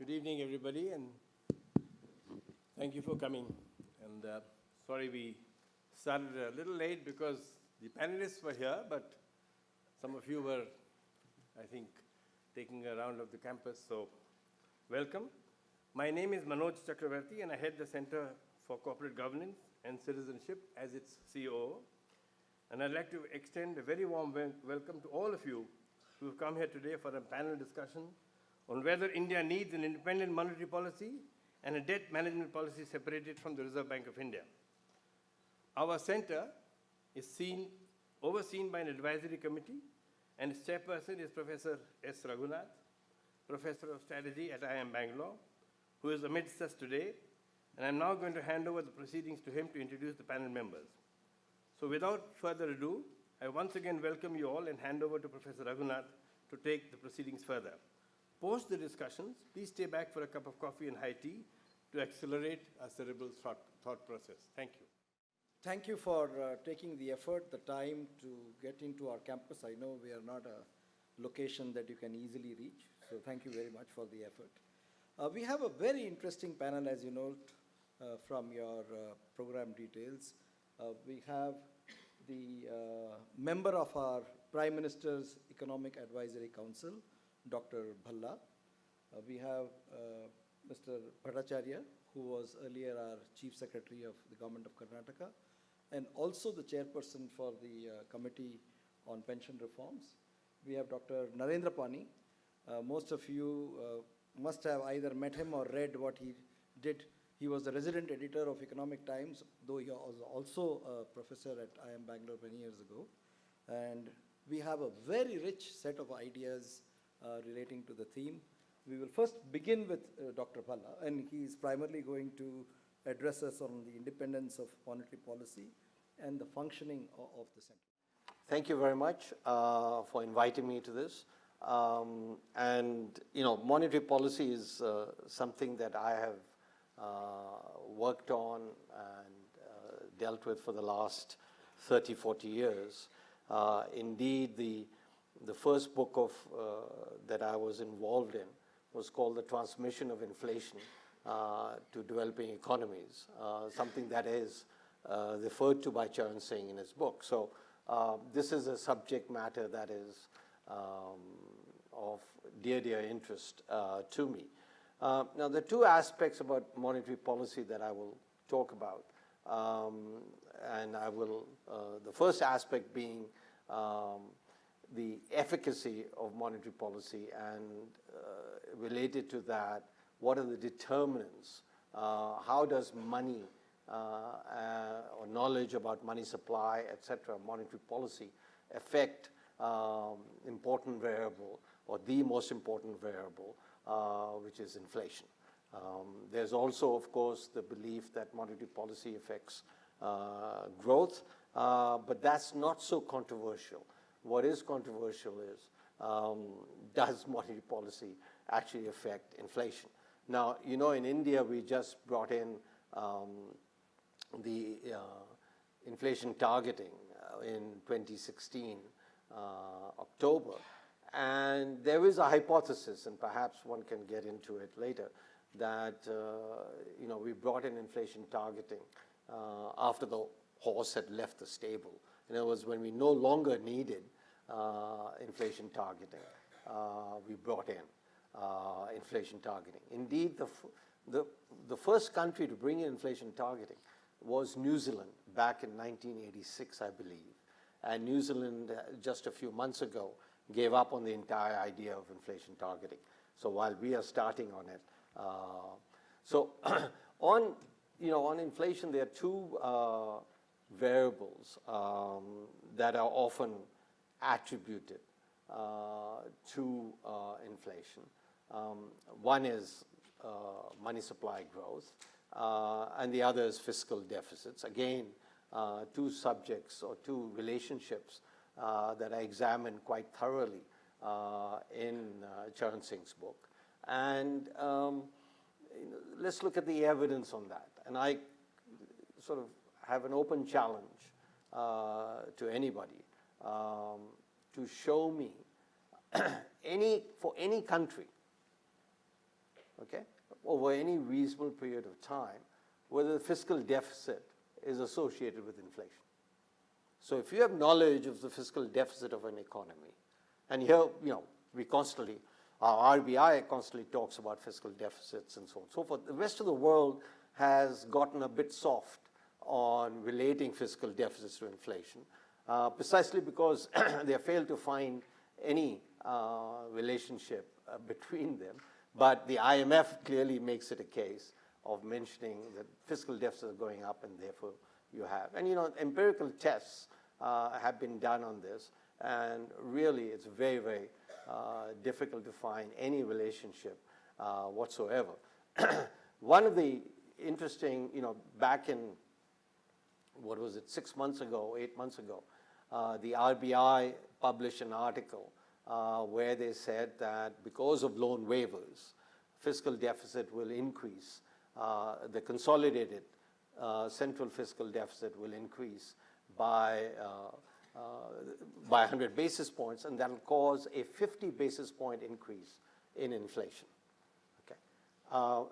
Good evening, everybody, and thank you for coming. And sorry we started a little late because the panelists were here, but some of you were, I think, taking a round of the campus, so welcome. My name is Manoj Chakravarti, and I head the Center for Corporate Governance and Citizenship as its COO. And I'd like to extend a very warm welcome to all of you who have come here today for a panel discussion on whether India needs an independent monetary policy and a debt management policy separated from the Reserve Bank of India. Our center is overseen by an advisory committee, and its chairperson is Professor S. Raghunath, Professor of Strategy at IIM Bangalore, who is amidst us today. And I'm now going to hand over the proceedings to him to introduce the panel members. So without further ado, I once again welcome you all and hand over to Professor Raghunath to take the proceedings further. Post the discussions, please stay back for a cup of coffee and high tea to accelerate our cerebral thought process. Thank you. Thank you for taking the effort, the time to get into our campus. I know we are not a location that you can easily reach, so thank you very much for the effort. We have a very interesting panel, as you note from your program details. We have the member of our Prime Minister's Economic Advisory Council, Dr. Bhalla. We have Mr. Bhattacharya, who was earlier our Chief Secretary of the Government of Karnataka, and also the chairperson for the Committee on Pension Reforms. We have Dr. Narendra Pani. Most of you must have either met him or read what he did. He was the resident editor of Economic Times, though he was also a professor at IIM Bangalore many years ago. And we have a very rich set of ideas relating to the theme. We will first begin with Dr. Bhalla, and he is primarily going to address us on the independence of monetary policy and the functioning of the center. Thank you very much for inviting me to this. Monetary policy is something that I have worked on and dealt with for the last 30, 40 years. Indeed, the first book of that I was involved in was called The Transmission of Inflation to Developing Economies, something that is referred to by Charan Singh in his book. So this is a subject matter that is of dear interest to me. Now, there are two aspects about monetary policy that I will talk about. And I will, the first aspect being the efficacy of monetary policy, and related to that, what are the determinants? How does money or knowledge about money supply, etc., monetary policy affect important variable, or the most important variable, which is inflation? There's also, of course, the belief that monetary policy affects growth, but that's not so controversial. What is controversial is, does monetary policy actually affect inflation? Now, you know, in India, we just brought in the inflation targeting in 2016, October. And there is a hypothesis, and perhaps one can get into it later, that we brought in inflation targeting after the horse had left the stable. In other words, when we no longer needed inflation targeting, we brought in inflation targeting. Indeed, the first country to bring in inflation targeting was New Zealand back in 1986, I believe. And New Zealand, just a few months ago, gave up on the entire idea of inflation targeting. So while we are starting on it, on inflation, there are two variables that are often attributed to inflation. One is money supply growth, and the other is fiscal deficits. Again, two subjects or two relationships that I examined quite thoroughly in Charan Singh's book. And let's look at the evidence on that. And I sort of have an open challenge to anybody to show me for any country, okay, over any reasonable period of time, whether the fiscal deficit is associated with inflation. So if you have knowledge of the fiscal deficit of an economy, and here, we constantly, our RBI constantly talks about fiscal deficits and so on and so forth. The rest of the world has gotten a bit soft on relating fiscal deficits to inflation, precisely because they have failed to find any relationship between them. But the IMF clearly makes it a case of mentioning that fiscal deficits are going up, and therefore you have. And empirical tests have been done on this, and really it's very, very difficult to find any relationship whatsoever. One of the interesting, back in, 6 months ago, 8 months ago, the RBI published an article where they said that because of loan waivers, fiscal deficit will increase. The consolidated central fiscal deficit will increase by 100 basis points, and that will cause a 50 basis point increase in inflation. Okay.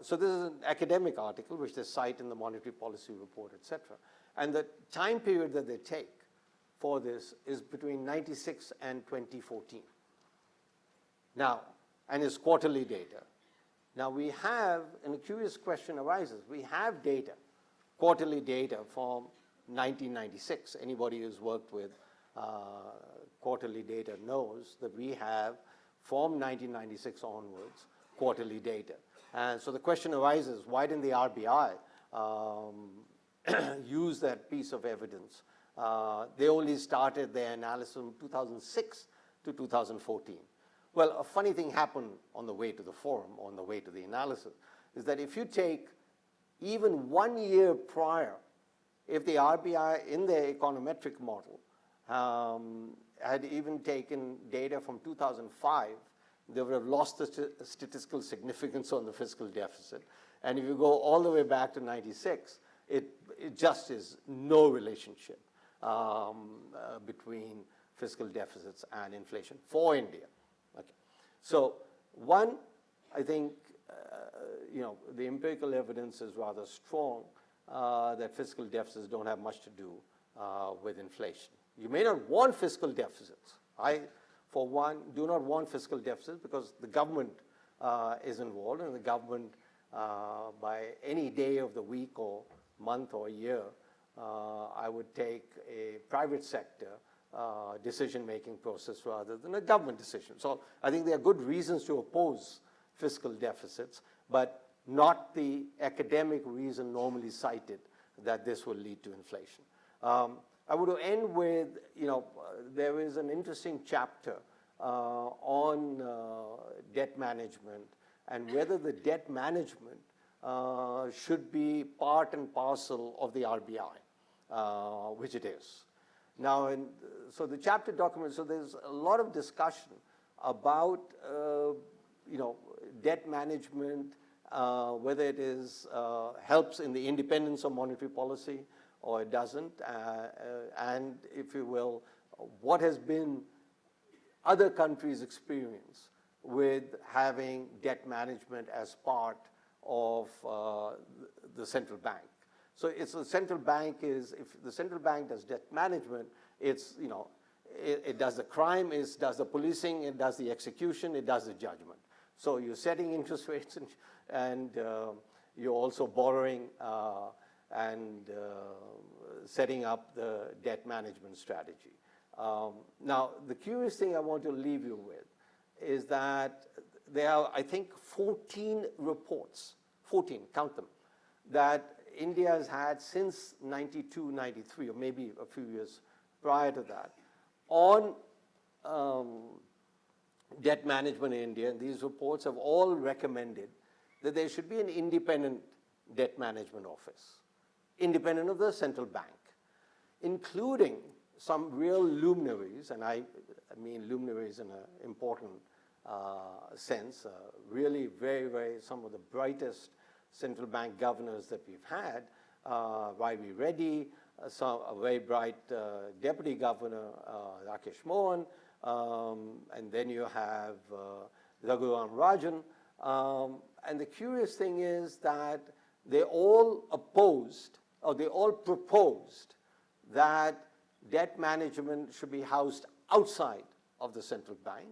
So this is an academic article which they cite in the Monetary Policy Report, etc. And the time period that they take for this is between 96 and 2014. Now, and it's quarterly data. Now we have, and a curious question arises, we have data, quarterly data from 1996. Anybody who's worked with quarterly data knows that we have, from 1996 onwards, quarterly data. And so the question arises, why didn't the RBI use that piece of evidence? They only started their analysis from 2006 to 2014. Well, a funny thing happened on the way to the forum, on the way to the analysis, is that if you take even 1 year prior, if the RBI in their econometric model had even taken data from 2005, they would have lost the statistical significance on the fiscal deficit. And if you go all the way back to 96, it just is no relationship between fiscal deficits and inflation for India. Okay. So one, I think, the empirical evidence is rather strong that fiscal deficits don't have much to do with inflation. You may not want fiscal deficits. I, for one, do not want fiscal deficits because the government is involved, and the government, by any day of the week or month or year, I would take a private sector decision-making process rather than a government decision. So I think there are good reasons to oppose fiscal deficits, but not the academic reason normally cited that this will lead to inflation. I would end with, there is an interesting chapter on debt management and whether the debt management should be part and parcel of the RBI, which it is. Now, so the chapter document, so there's a lot of discussion about, debt management, whether it is helps in the independence of monetary policy or it doesn't, and if you will, what has been other countries' experience with having debt management as part of the central bank. So it's the central bank is, if the central bank does debt management, it's, it does the crime, it does the policing, it does the execution, it does the judgment. So you're setting interest rates and you're also borrowing and setting up the debt management strategy. Now, the curious thing I want to leave you with is that there are, I think, 14 reports, 14, count them, that India has had since 92, 93, or maybe a few years prior to that, on debt management in India. And these reports have all recommended that there should be an independent debt management office, independent of the central bank, including some real luminaries, and I mean luminaries in an important sense, really very, very, some of the brightest central bank governors that we've had, Y.V. Reddy, a very bright deputy governor, Rakesh Mohan, and then you have Raghuram Rajan, And the curious thing is that they all opposed, or they all proposed, that debt management should be housed outside of the central bank.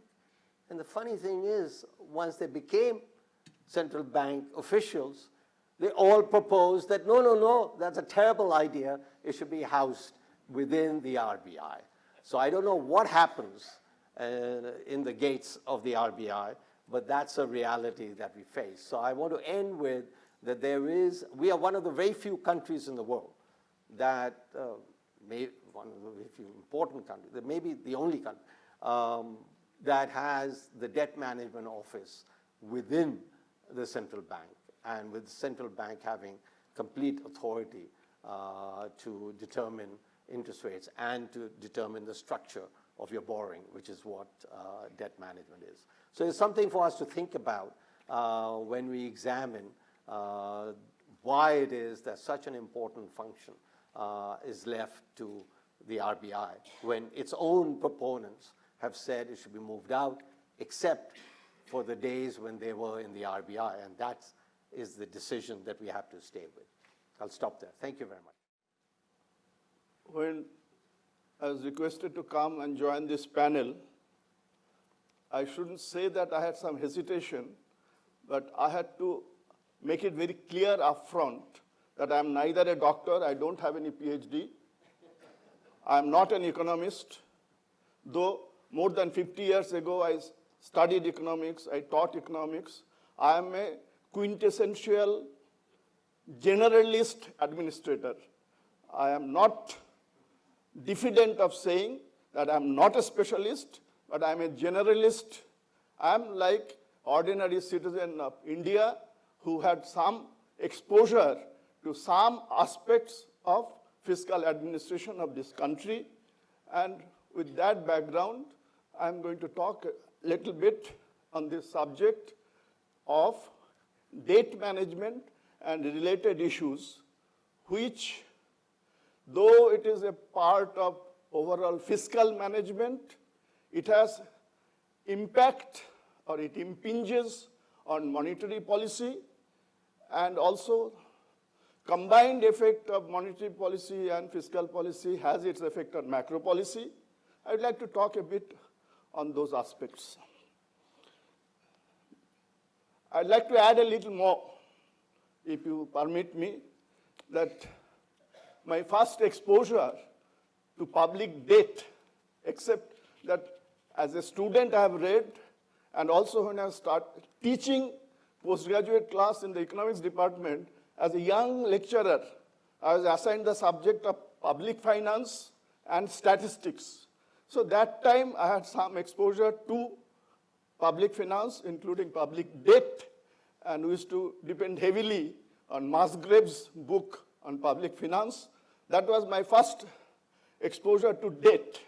And the funny thing is, once they became central bank officials, they all proposed that, no, no, no, that's a terrible idea. It should be housed within the RBI. So I don't know what happens in the gates of the RBI, but that's a reality that we face. So I want to end with that we are one of the very few countries in the world that, one of the very few important countries, that may be the only country, that has the debt management office within the central bank, and with the central bank having complete authority to determine interest rates and to determine the structure of your borrowing, which is what debt management is. So it's something for us to think about when we examine why it is that such an important function is left to the RBI, when its own proponents have said it should be moved out, except for the days when they were in the RBI, and that is the decision that we have to stay with. I'll stop there. Thank you very much. When I was requested to come and join this panel, I shouldn't say that I had some hesitation, but I had to make it very clear upfront that I'm neither a doctor, I don't have any PhD, I'm not an economist, though more than 50 years ago I studied economics, I taught economics. I am a quintessential generalist administrator. I am not diffident of saying that I'm not a specialist, but I'm a generalist. I'm like ordinary citizen of India who had some exposure to some aspects of fiscal administration of this country. And with that background, I'm going to talk a little bit on this subject of debt management and related issues, which, though it is a part of overall fiscal management, it has impact, or it impinges on monetary policy, and also combined effect of monetary policy and fiscal policy has its effect on macro policy. I'd like to talk a bit on those aspects. I'd like to add a little more, if you permit me, that my first exposure to public debt, except that as a student I have read, and also when I started teaching postgraduate class in the economics department, as a young lecturer, I was assigned the subject of public finance and statistics. So that time I had some exposure to public finance, including public debt, and we used to depend heavily on Musgrave's book on public finance. That was my first exposure to debt.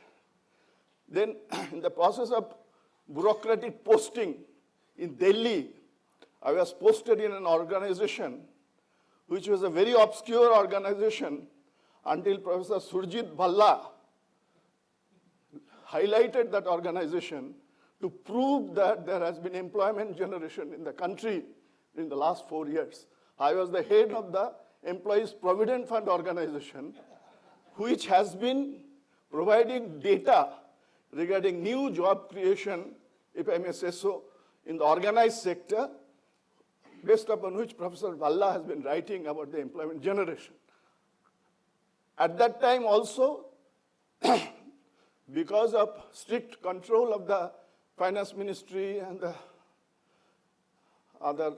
Then in the process of bureaucratic posting in Delhi, I was posted in an organization which was a very obscure organization until Professor Surjit Bhalla highlighted that organization to prove that there has been employment generation in the country in the last 4 years. I was the head of the Employees Provident Fund organization, which has been providing data regarding new job creation, if I may say so, in the organized sector, based upon which Professor Bhalla has been writing about the employment generation. At that time also, because of strict control of the finance ministry and the other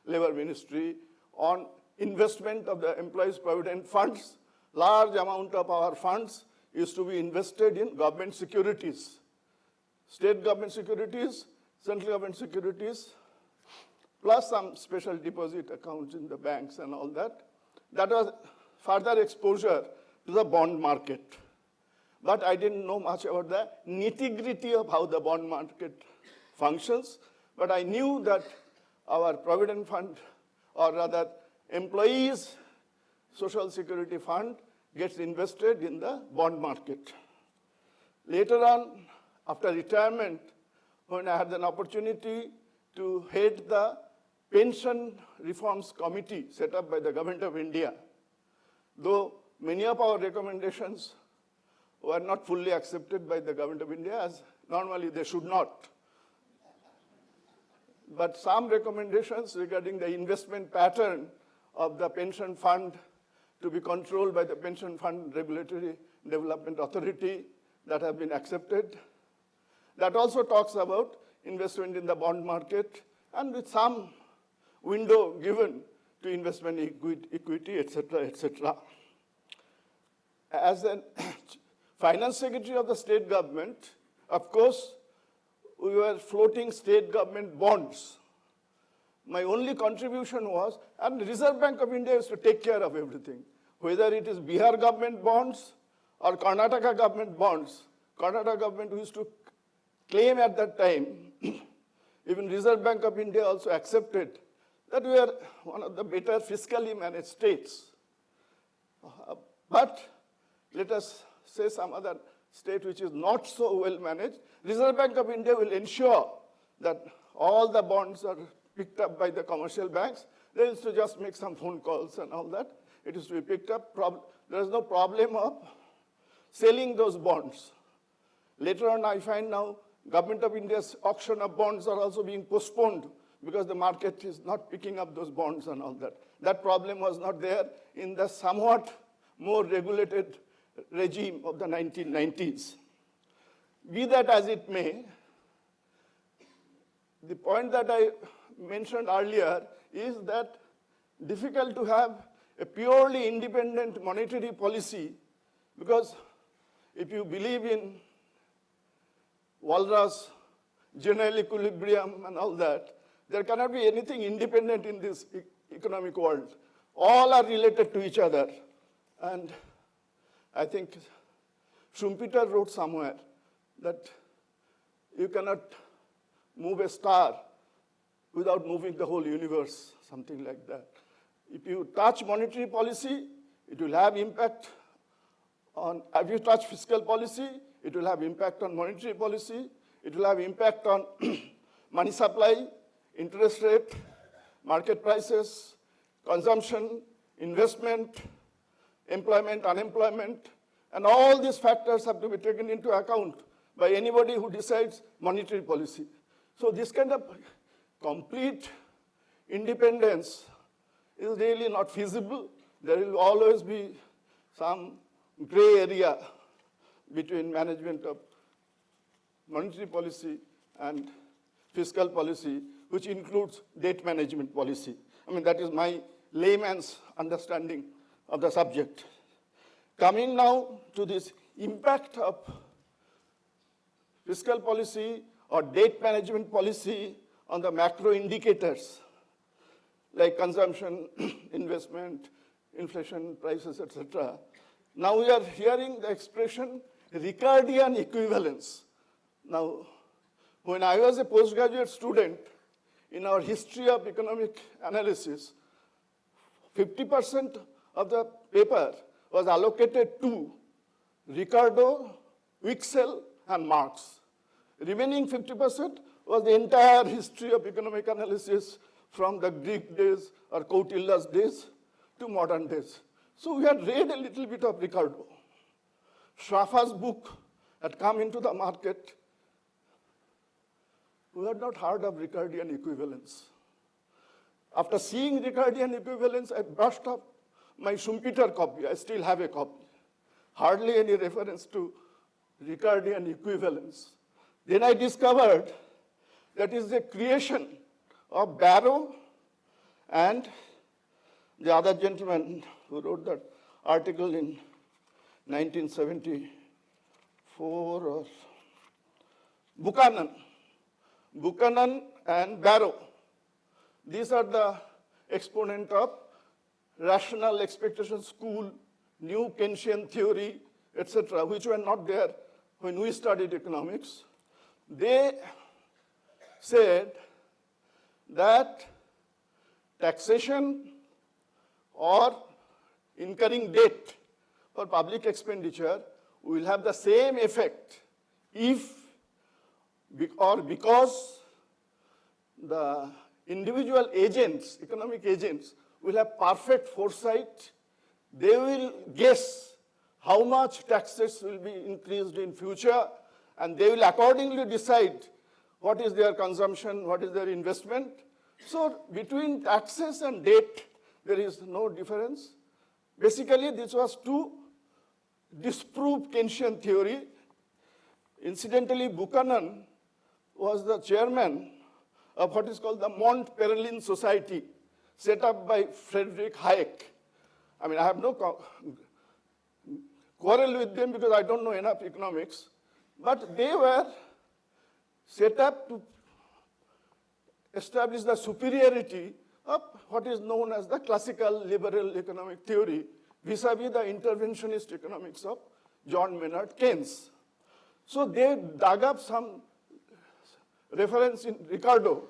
labor ministry on investment of the employees' provident funds, large amount of our funds used to be invested in government securities, state government securities, central government securities, plus some special deposit accounts in the banks and all that. That was further exposure to the bond market. But I didn't know much about the nitty-gritty of how the bond market functions, but I knew that our provident fund, or rather employees' social security fund, gets invested in the bond market. Later on, after retirement, when I had an opportunity to head the pension reforms committee set up by the government of India, though many of our recommendations were not fully accepted by the government of India, as normally they should not. But some recommendations regarding the investment pattern of the pension fund to be controlled by the Pension Fund Regulatory Development Authority that have been accepted. That also talks about investment in the bond market and with some window given to investment equity, et cetera, et cetera. As a finance secretary of the state government, of course, we were floating state government bonds. My only contribution was, and the Reserve Bank of India used to take care of everything, whether it is Bihar government bonds or Karnataka government bonds. Karnataka government used to claim at that time, even Reserve Bank of India also accepted that we are one of the better fiscally managed states. But let us say some other state which is not so well managed. Reserve Bank of India will ensure that all the bonds are picked up by the commercial banks. They used to just make some phone calls and all that. It is to be picked up. There is no problem of selling those bonds. Later on, I find now Government of India's auction of bonds are also being postponed because the market is not picking up those bonds and all that. That problem was not there in the somewhat more regulated regime of the 1990s. Be that as it may, the point that I mentioned earlier is that difficult to have a purely independent monetary policy, because if you believe in Walras, general equilibrium and all that, there cannot be anything independent in this economic world. All are related to each other. And I think Schumpeter wrote somewhere that you cannot move a star without moving the whole universe, something like that. If you touch monetary policy, it will have impact on, if you touch fiscal policy, it will have impact on monetary policy, it will have impact on money supply, interest rate, market prices, consumption, investment, employment, unemployment, and all these factors have to be taken into account by anybody who decides monetary policy. So this kind of complete independence is really not feasible. There will always be some gray area between management of monetary policy and fiscal policy, which includes debt management policy. I mean, that is my layman's understanding of the subject. Coming now to this impact of fiscal policy or debt management policy on the macro indicators like consumption, investment, inflation, prices, etc. Now we are hearing the expression Ricardian equivalence. Now, when I was a postgraduate student, in our history of economic analysis, 50% of the paper was allocated to Ricardo, Wicksell, and Marx. Remaining 50% was the entire history of economic analysis from the Greek days or Kautilya's days to modern days. So we had read a little bit of Ricardo. Schaffer's book had come into the market. We had not heard of Ricardian equivalence. After seeing Ricardian equivalence, I brushed up my Schumpeter copy. I still have a copy. Hardly any reference to Ricardian equivalence. Then I discovered that is the creation of Barrow and the other gentleman who wrote that article in 1974, or Buchanan. Buchanan and Barrow. These are the exponent of rational expectation school, new Keynesian theory, etc., which were not there when we studied economics. They said that taxation or incurring debt for public expenditure will have the same effect if or because the individual agents, economic agents, will have perfect foresight. They will guess how much taxes will be increased in future, and they will accordingly decide what is their consumption, what is their investment. So between taxes and debt, there is no difference. Basically, this was to disprove Keynesian theory. Incidentally, Buchanan was the chairman of what is called the Mont Pelerin Society, set up by Friedrich Hayek. I mean, I have no quarrel with them because I don't know enough economics, but they were set up to establish the superiority of what is known as the classical liberal economic theory vis-a-vis the interventionist economics of John Maynard Keynes. So they dug up some reference in Ricardo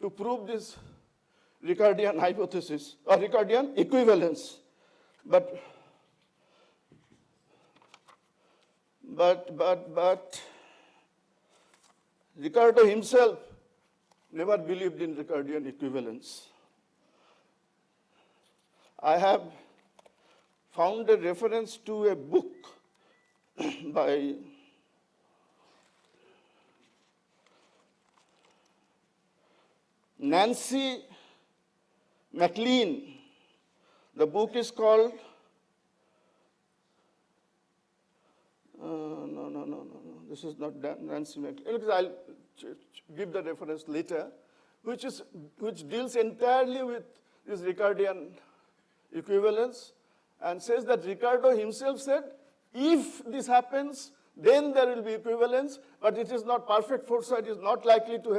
to prove this Ricardian hypothesis or Ricardian equivalence. But Ricardo himself never believed in Ricardian equivalence. I have found a reference to a book by Nancy MacLean. The book is called, no, this is not Nancy MacLean. I'll give the reference later, which deals entirely with this Ricardian equivalence and says that Ricardo himself said, if this happens, then there will be equivalence, but it is not perfect foresight, is not likely to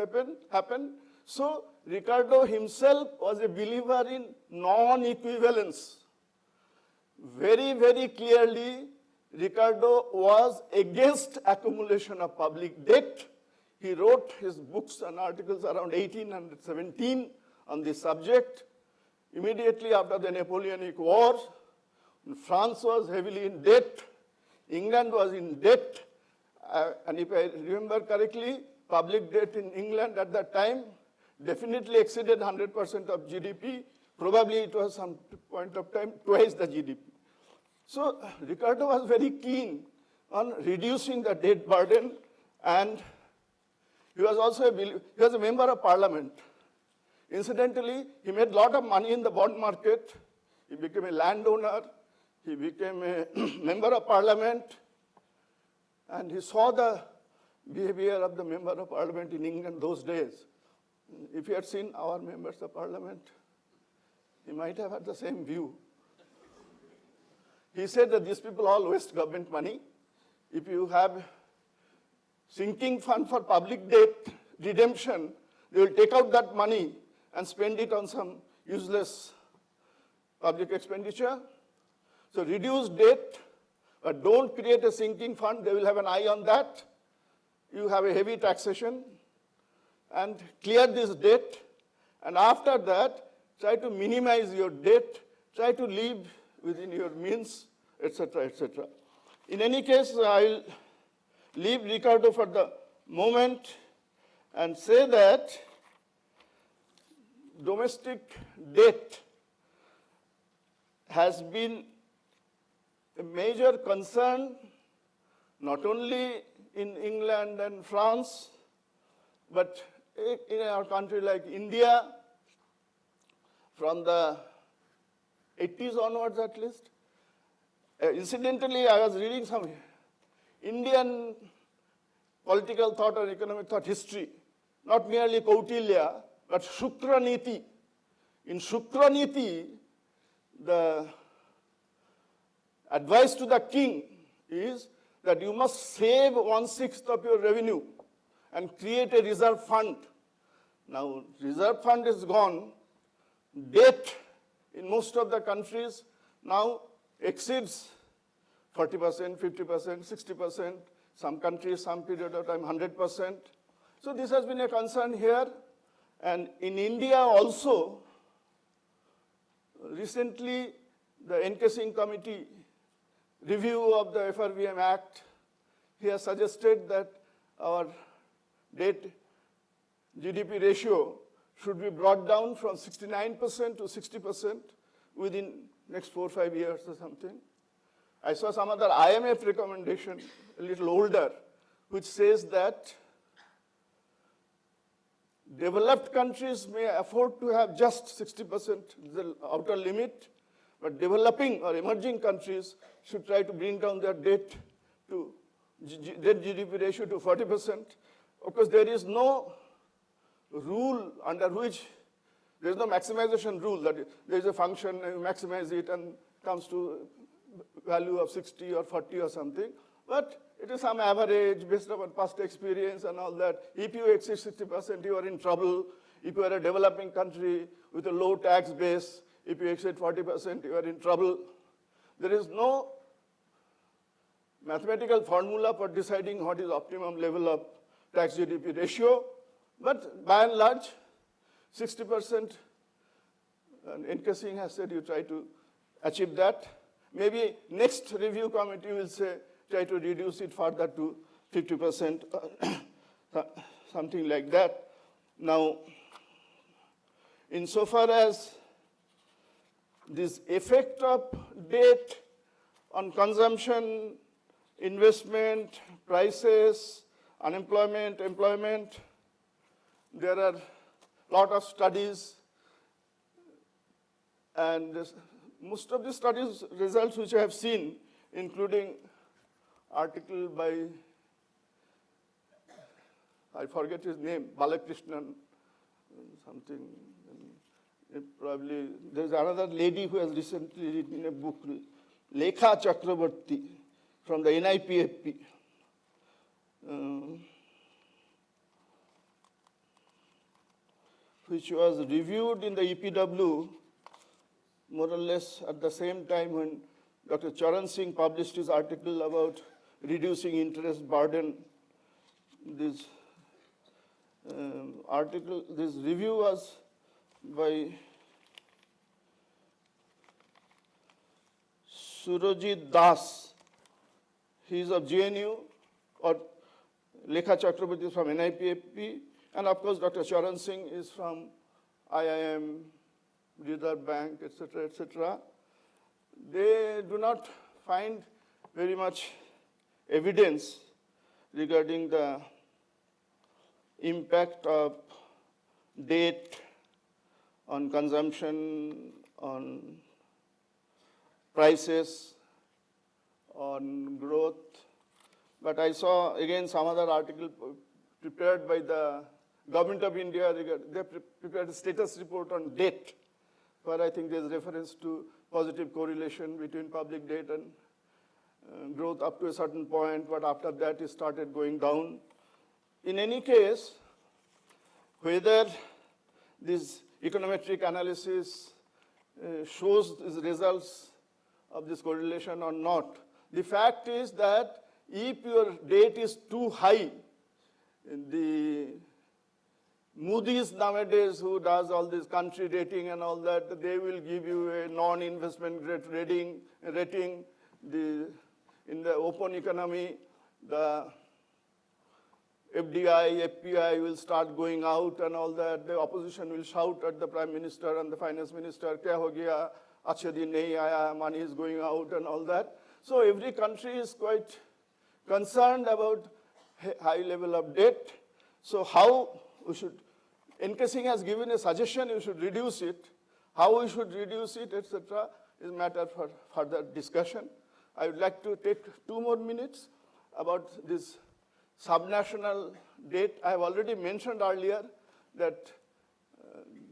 happen. So Ricardo himself was a believer in non-equivalence. Very, very clearly, Ricardo was against accumulation of public debt. He wrote his books and articles around 1817 on this subject. Immediately after the Napoleonic Wars, France was heavily in debt, England was in debt, and if I remember correctly, public debt in England at that time definitely exceeded 100% of GDP. Probably it was some point of time twice the GDP. So Ricardo was very keen on reducing the debt burden, and he was also a member of parliament. Incidentally, he made a lot of money in the bond market. He became a landowner. He became a member of parliament. And he saw the behavior of the member of parliament in England those days. If he had seen our members of parliament, he might have had the same view. He said that these people all waste government money. If you have sinking fund for public debt redemption, they will take out that money and spend it on some useless public expenditure. So reduce debt, but don't create a sinking fund. They will have an eye on that. You have a heavy taxation, and clear this debt. And after that, try to minimize your debt, try to live within your means, etc., etc. In any case, I'll leave Ricardo for the moment and say that domestic debt has been a major concern not only in England and France, but in our country like India, from the 80s onwards at least. Incidentally, I was reading some Indian political thought or economic thought history, not merely Kautilya, but Shukraniti. In Shukraniti, the advice to the king is that you must save 1/6 of your revenue and create a reserve fund. Now, reserve fund is gone. Debt in most of the countries now exceeds 40%, 50%, 60%. Some countries, some period of time, 100%. So this has been a concern here. And in India also, recently, the NK Singh Committee review of the FRBM Act, he has suggested that our debt GDP ratio should be brought down from 69% to 60% within next 4 or 5 years or something. I saw some other IMF recommendation, a little older, which says that developed countries may afford to have just 60%, the outer limit, but developing or emerging countries should try to bring down their debt to debt GDP ratio to 40%. Of course, there is no rule under which there is no maximization rule that there is a function, you maximize it and comes to value of 60 or 40 or something. But it is some average based upon past experience and all that. If you exceed 60%, you are in trouble. If you are a developing country with a low tax base, if you exceed 40%, you are in trouble. There is no mathematical formula for deciding what is optimum level of tax GDP ratio. But by and large, 60%, and N.K. Singh has said you try to achieve that. Maybe next review committee will say, try to reduce it further to 50%, something like that. Now, insofar as this effect of debt on consumption, investment, prices, unemployment, employment, there are a lot of studies, and most of the studies results which I have seen, including article by, I forget his name, Balakrishnan, something, probably, there's another lady who has recently written a book, Lekha Chakrabarti, from the NIPFP. Which was reviewed in the EPW more or less at the same time when Dr. Charan Singh published his article about reducing interest burden. This this review was by Surajit Das. He is of GNU, or Lekha Chakrabarti is from NIPFP, and of course Dr. Charan Singh is from IIM, Reserve Bank, etc., etc. They do not find very much evidence regarding the impact of debt on consumption, on prices, on growth. But I saw again some other article prepared by the Government of India. They prepared a status report on debt, where I think there's reference to positive correlation between public debt and growth up to a certain point, but after that it started going down. In any case, whether this econometric analysis shows the results of this correlation or not, the fact is that if your debt is too high, the Moody's nowadays, who does all this country rating and all that, they will give you a non-investment grade rating. In the open economy, the FDI, FPI will start going out and all that. The opposition will shout at the Prime Minister and the Finance Minister, "Kya ho gaya? Achhe din nahi aaya, money is going out," and all that. So every country is quite concerned about high level of debt. So how we should, N.K. Singh has given a suggestion, you should reduce it. How we should reduce it, etc., is matter for further discussion. I would like to take 2 more minutes about this subnational debt. I have already mentioned earlier that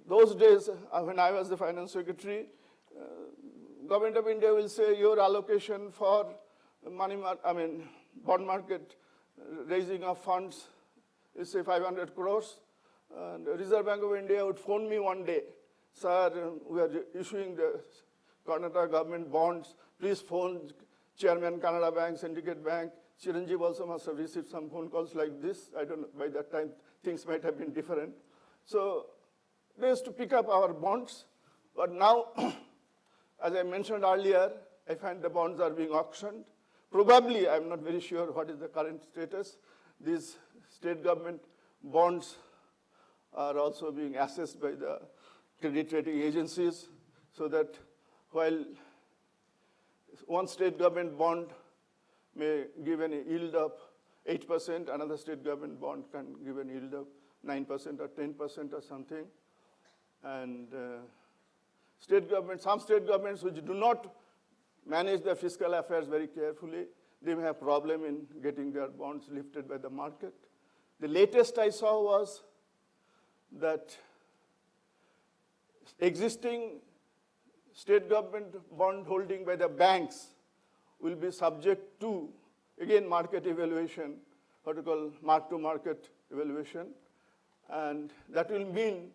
those days when I was the finance secretary, Government of India will say your allocation for bond market raising of funds is say 500 crores. And the Reserve Bank of India would phone me one day, "Sir, we are issuing the Karnataka government bonds. Please phone Chairman Canada Bank, Syndicate Bank." Chiranjeev also must have received some phone calls like this. I don't know, by that time things might have been different. So they used to pick up our bonds. But now, as I mentioned earlier, I find the bonds are being auctioned. Probably, I'm not very sure what is the current status. These state government bonds are also being assessed by the credit rating agencies, so that while one state government bond may give a yield of 8%, another state government bond can give a yield of 9% or 10% or something. And some state governments which do not manage their fiscal affairs very carefully, they may have problem in getting their bonds lifted by the market. The latest I saw was that existing state government bond holding by the banks will be subject to, again, market evaluation, what we call mark-to-market evaluation. And that will mean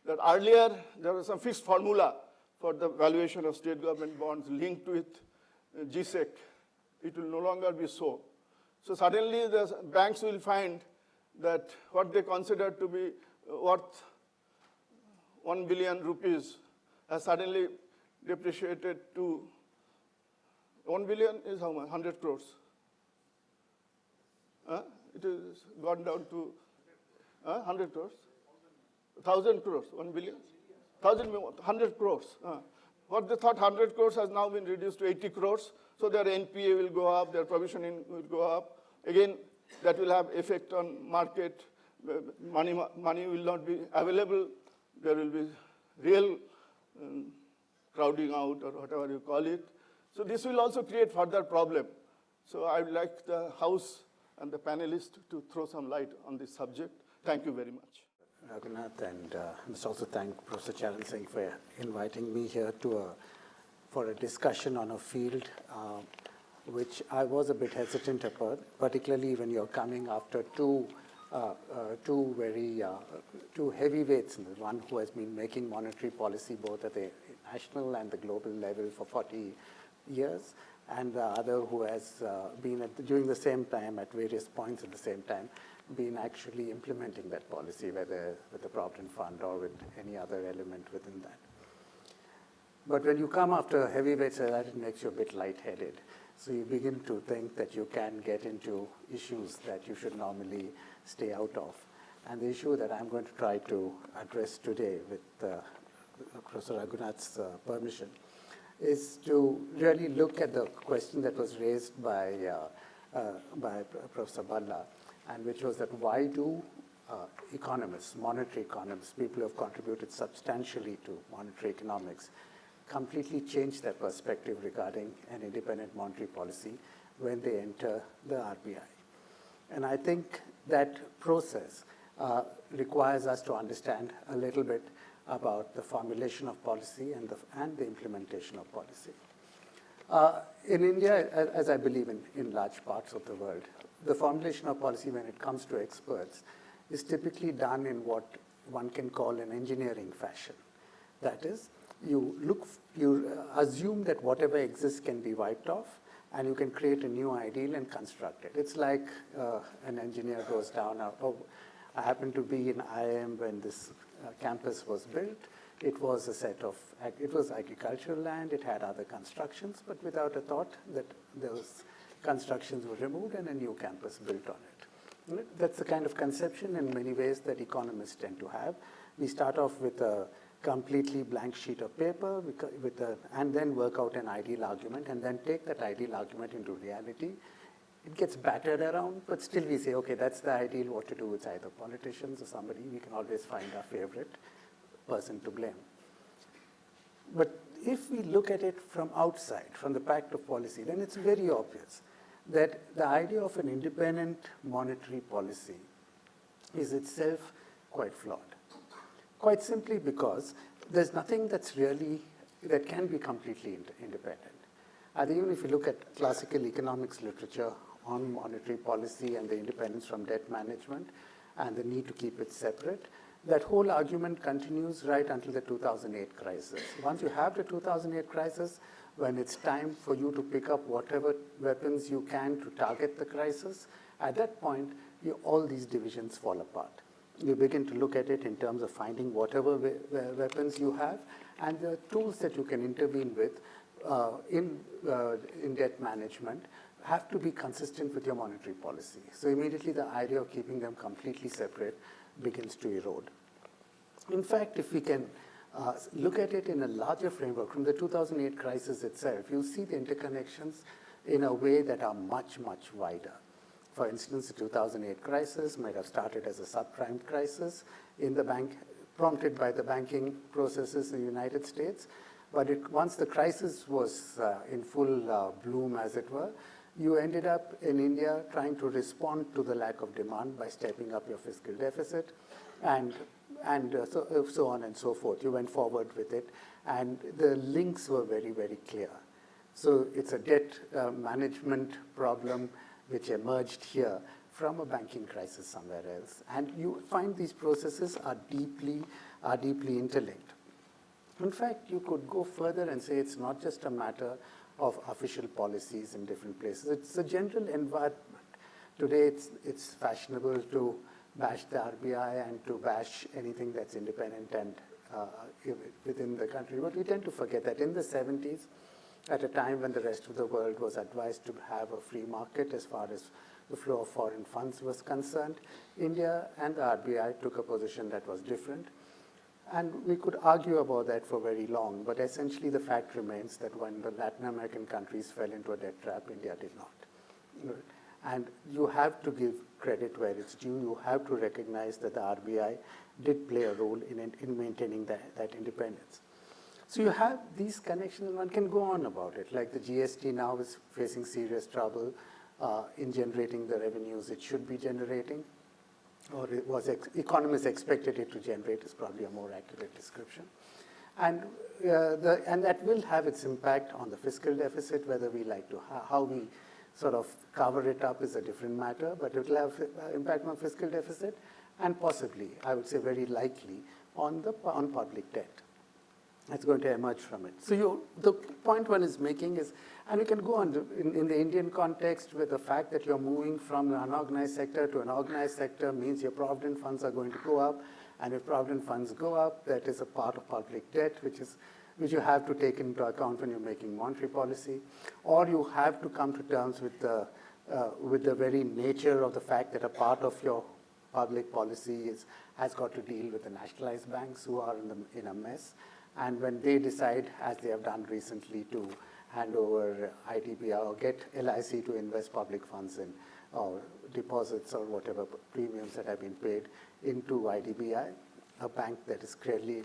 that earlier there was some fixed formula for the valuation of state government bonds linked with GSEC. It will no longer be so. So suddenly the banks will find that what they consider to be worth 1 billion rupees has suddenly depreciated to 1 billion is how much? 100 crores. It has gone down to 100 crores. 1,000 crores, 1 billion? 100 crores. What they thought 100 crores has now been reduced to 80 crores. So their NPA will go up, their provisioning will go up. Again, that will have effect on market. Money will not be available. There will be real crowding out or whatever you call it. So this will also create further problem. So I would like the House and the panelists to throw some light on this subject. Thank you very much. Raghunath, and I must also thank Professor Charan Singh for inviting me here for a discussion on a field which I was a bit hesitant about, particularly when you're coming after two heavyweights, one who has been making monetary policy both at the national and the global level for 40 years, and the other who has been during the same time, at various points at the same time, been actually implementing that policy, whether with the Provident Fund or with any other element within that. But when you come after heavyweights, that makes you a bit lightheaded. So you begin to think that you can get into issues that you should normally stay out of. And the issue that I'm going to try to address today with Professor Raghunath's permission is to really look at the question that was raised by Professor Bhalla, and which was that why do economists, monetary economists, people who have contributed substantially to monetary economics, completely change their perspective regarding an independent monetary policy when they enter the RBI. And I think that process requires us to understand a little bit about the formulation of policy and the implementation of policy. In India, as I believe in large parts of the world, the formulation of policy when it comes to experts is typically done in what one can call an engineering fashion. That is, you assume that whatever exists can be wiped off, and you can create a new ideal and construct it. It's like an engineer goes down. I happened to be in IIM when this campus was built. It was it was agricultural land. It had other constructions, but without a thought that those constructions were removed and a new campus built on it. That's the kind of conception in many ways that economists tend to have. We start off with a completely blank sheet of paper and then work out an ideal argument and then take that ideal argument into reality. It gets battered around, but still we say, okay, that's the ideal. What to do? It's either politicians or somebody. We can always find our favorite person to blame. But if we look at it from outside, from the pact of policy, then it's very obvious that the idea of an independent monetary policy is itself quite flawed. Quite simply because there's nothing that can be completely independent. I think even if you look at classical economics literature on monetary policy and the independence from debt management and the need to keep it separate, that whole argument continues right until the 2008 crisis. Once you have the 2008 crisis, when it's time for you to pick up whatever weapons you can to target the crisis, at that point, all these divisions fall apart. You begin to look at it in terms of finding whatever weapons you have and the tools that you can intervene with in debt management have to be consistent with your monetary policy. So immediately the idea of keeping them completely separate begins to erode. In fact, if we can look at it in a larger framework, from the 2008 crisis itself, you'll see the interconnections in a way that are much, much wider. For instance, the 2008 crisis might have started as a subprime crisis in the bank, prompted by the banking processes in the United States. But once the crisis was in full bloom, as it were, you ended up in India trying to respond to the lack of demand by stepping up your fiscal deficit and so on and so forth. You went forward with it, and the links were very, very clear. So it's a debt management problem which emerged here from a banking crisis somewhere else. And you find these processes are deeply interlinked. In fact, you could go further and say it's not just a matter of official policies in different places. It's a general environment. Today, it's fashionable to bash the RBI and to bash anything that's independent and within the country. But we tend to forget that in the 70s, at a time when the rest of the world was advised to have a free market as far as the flow of foreign funds was concerned, India and the RBI took a position that was different. And we could argue about that for very long, but essentially the fact remains that when the Latin American countries fell into a debt trap, India did not. And you have to give credit where it's due. You have to recognize that the RBI did play a role in maintaining that independence. So you have these connections, and one can go on about it. Like the GST now is facing serious trouble in generating the revenues it should be generating, or it was economists expected it to generate, is probably a more accurate description. And that will have its impact on the fiscal deficit. Whether we like to, how we sort of cover it up is a different matter, but it will have impact on fiscal deficit, and possibly, I would say very likely, on public debt. That's going to emerge from it. So the point one is making is, and we can go on in the Indian context with the fact that you're moving from an unorganized sector to an organized sector means your provident funds are going to go up, and if provident funds go up, that is a part of public debt, which you have to take into account when you're making monetary policy, or you have to come to terms with the very nature of the fact that a part of your public policy has got to deal with the nationalized banks who are in a mess. And when they decide, as they have done recently, to hand over IDBI or get LIC to invest public funds in, or deposits or whatever premiums that have been paid into IDBI, a bank that is clearly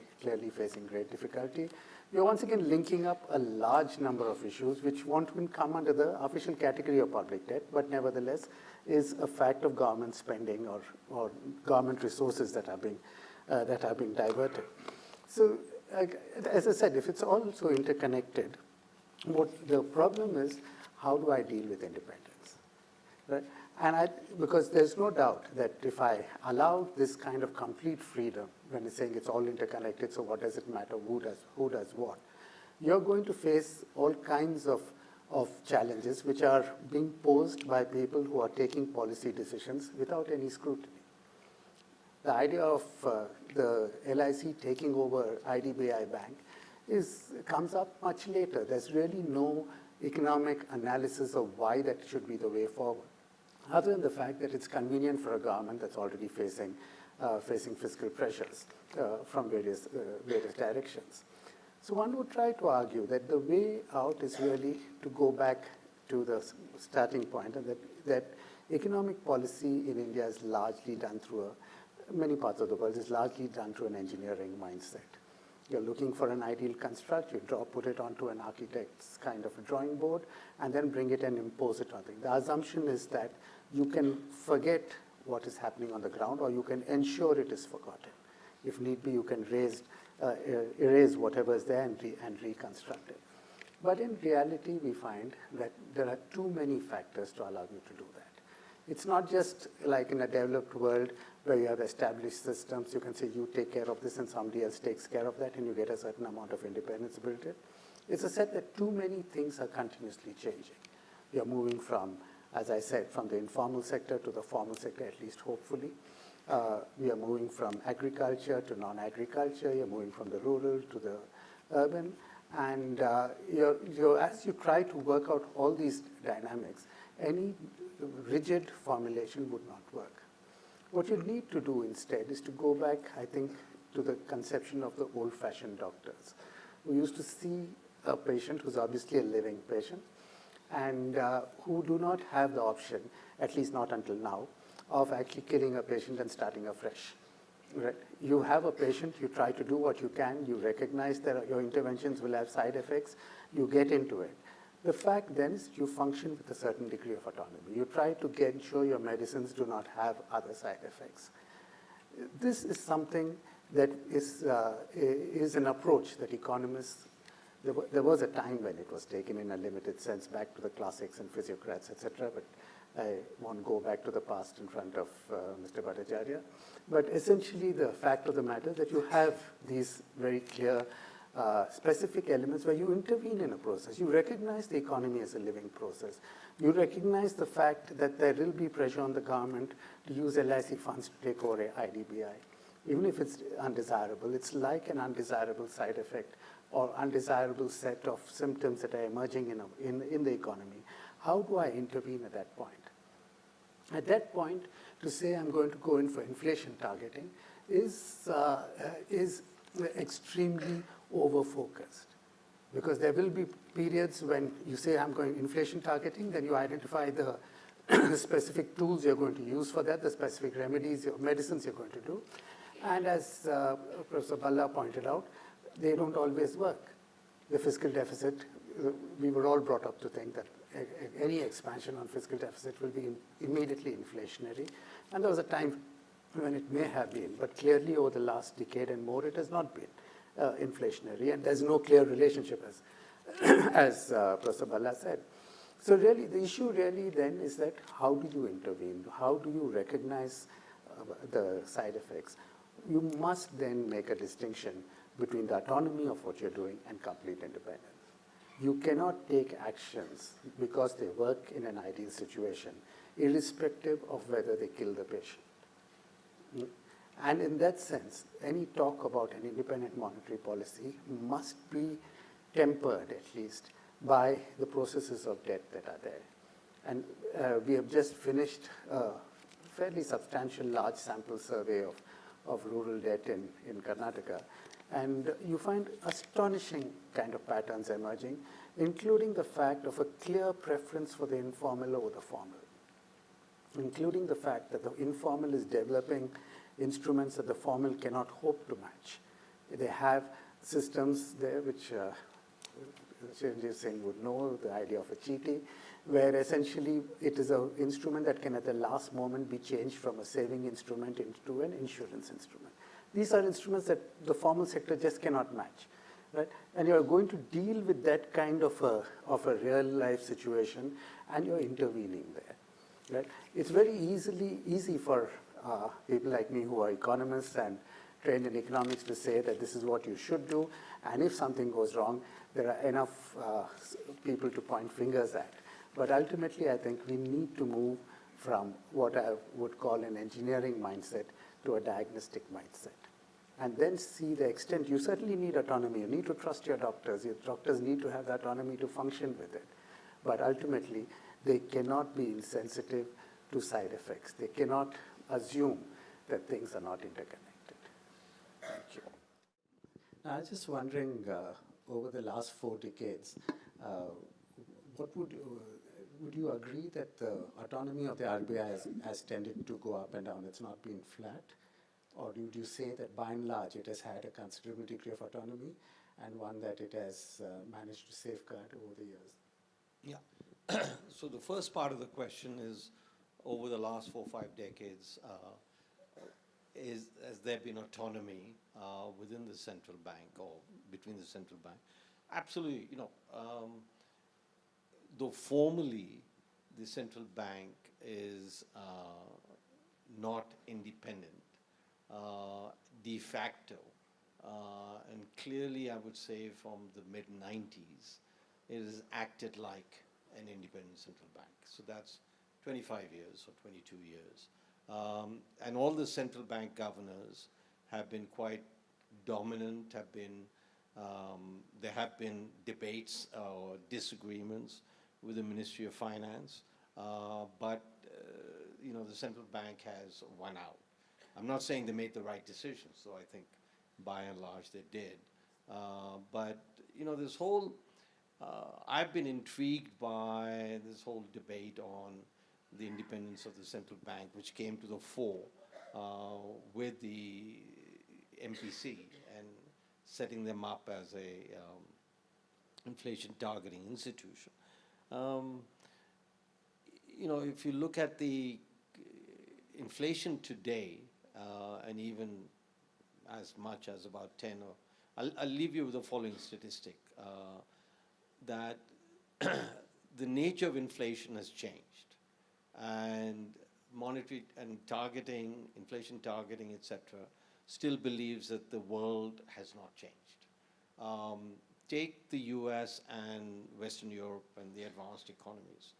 facing great difficulty, you're once again linking up a large number of issues which won't even come under the official category of public debt, but nevertheless is a fact of government spending or government resources that are being diverted. So, as I said, if it's all so interconnected, what the problem is, how do I deal with independence, right? And because there's no doubt that if I allow this kind of complete freedom, when it's saying it's all interconnected, so what does it matter, who does what, you're going to face all kinds of challenges which are being posed by people who are taking policy decisions without any scrutiny. The idea of the LIC taking over IDBI Bank comes up much later. There's really no economic analysis of why that should be the way forward, other than the fact that it's convenient for a government that's already facing fiscal pressures from various directions. So one would try to argue that the way out is really to go back to the starting point, and that economic policy in India is largely done through many parts of the world is largely done through an engineering mindset. You're looking for an ideal construct, you put it onto an architect's kind of a drawing board, and then bring it and impose it on things. The assumption is that you can forget what is happening on the ground, or you can ensure it is forgotten. If need be, you can erase whatever is there and reconstruct it. But in reality, we find that there are too many factors to allow you to do that. It's not just like in a developed world where you have established systems, you can say you take care of this and somebody else takes care of that and you get a certain amount of independence built in. It's a set that too many things are continuously changing. You're moving from, as I said, from the informal sector to the formal sector, at least hopefully. We are moving from agriculture to non-agriculture. You're moving from the rural to the urban. And as you try to work out all these dynamics, any rigid formulation would not work. What you need to do instead is to go back, I think, to the conception of the old-fashioned doctors, who used to see a patient who's obviously a living patient, and who do not have the option, at least not until now, of actually killing a patient and starting afresh. Right? You have a patient, you try to do what you can, you recognize that your interventions will have side effects, you get into it. The fact then is you function with a certain degree of autonomy. You try to ensure your medicines do not have other side effects. This is something that is an approach that economists, there was a time when it was taken in a limited sense back to the classics and physiocrats, etc., but I won't go back to the past in front of Mr. Bhattacharya. But essentially the fact of the matter is that you have these very clear specific elements where you intervene in a process. You recognize the economy as a living process. You recognize the fact that there will be pressure on the government to use LIC funds to take over IDBI. Even if it's undesirable, it's like an undesirable side effect or undesirable set of symptoms that are emerging in the economy. How do I intervene at that point? At that point, to say I'm going to go in for inflation targeting is extremely over-focused. Because there will be periods when you say I'm going inflation targeting, then you identify the specific tools you're going to use for that, the specific remedies, medicines you're going to do. And as Professor Bhalla pointed out, they don't always work. The fiscal deficit, we were all brought up to think that any expansion on fiscal deficit will be immediately inflationary. And there was a time when it may have been, but clearly over the last decade and more, it has not been inflationary, and there's no clear relationship, as Professor Bhalla said. So really, the issue really then is that how do you intervene? How do you recognize the side effects? You must then make a distinction between the autonomy of what you're doing and complete independence. You cannot take actions because they work in an ideal situation, irrespective of whether they kill the patient. And in that sense, any talk about an independent monetary policy must be tempered, at least, by the processes of debt that are there. And we have just finished a fairly substantial large sample survey of rural debt in Karnataka. And you find astonishing kind of patterns emerging, including the fact of a clear preference for the informal over the formal, including the fact that the informal is developing instruments that the formal cannot hope to match. They have systems there which Chiranjeev Singh would know, the idea of a cheaty, where essentially it is an instrument that can at the last moment be changed from a saving instrument into an insurance instrument. These are instruments that the formal sector just cannot match. Right? And you're going to deal with that kind of a real life situation, and you're intervening there. Right? It's very easy for people like me who are economists and trained in economics to say that this is what you should do, and if something goes wrong, there are enough people to point fingers at. But ultimately, I think we need to move from what I would call an engineering mindset to a diagnostic mindset. And then see the extent. You certainly need autonomy. You need to trust your doctors. Your doctors need to have the autonomy to function with it. But ultimately, they cannot be insensitive to side effects. They cannot assume that things are not interconnected. Thank you. Now, I was just wondering, over the last 4 decades, what would you agree that the autonomy of the RBI has tended to go up and down? It's not been flat? Or would you say that by and large it has had a considerable degree of autonomy and one that it has managed to safeguard over the years? Yeah. So the first part of the question is, over the last 4 or 5 decades, has there been autonomy within the central bank or between the central bank? Absolutely. Though formally the central bank is not independent, de facto, and clearly I would say from the mid-90s, it has acted like an independent central bank. So that's 25 years or 22 years. And all the central bank governors have been quite dominant, there have been debates or disagreements with the Ministry of Finance, but the central bank has won out. I'm not saying they made the right decisions, so I think by and large, they did. But, you know, this whole, I've been intrigued by this whole debate on the independence of the central bank, which came to the fore with the MPC and setting them up as a inflation targeting institution. You know, if you look at the inflation today, and even as much as about 10 or, I'll leave you with the following statistic, that the nature of inflation has changed, and monetary and targeting, inflation targeting, etc., still believes that the world has not changed. Take the US and Western Europe and the advanced economies,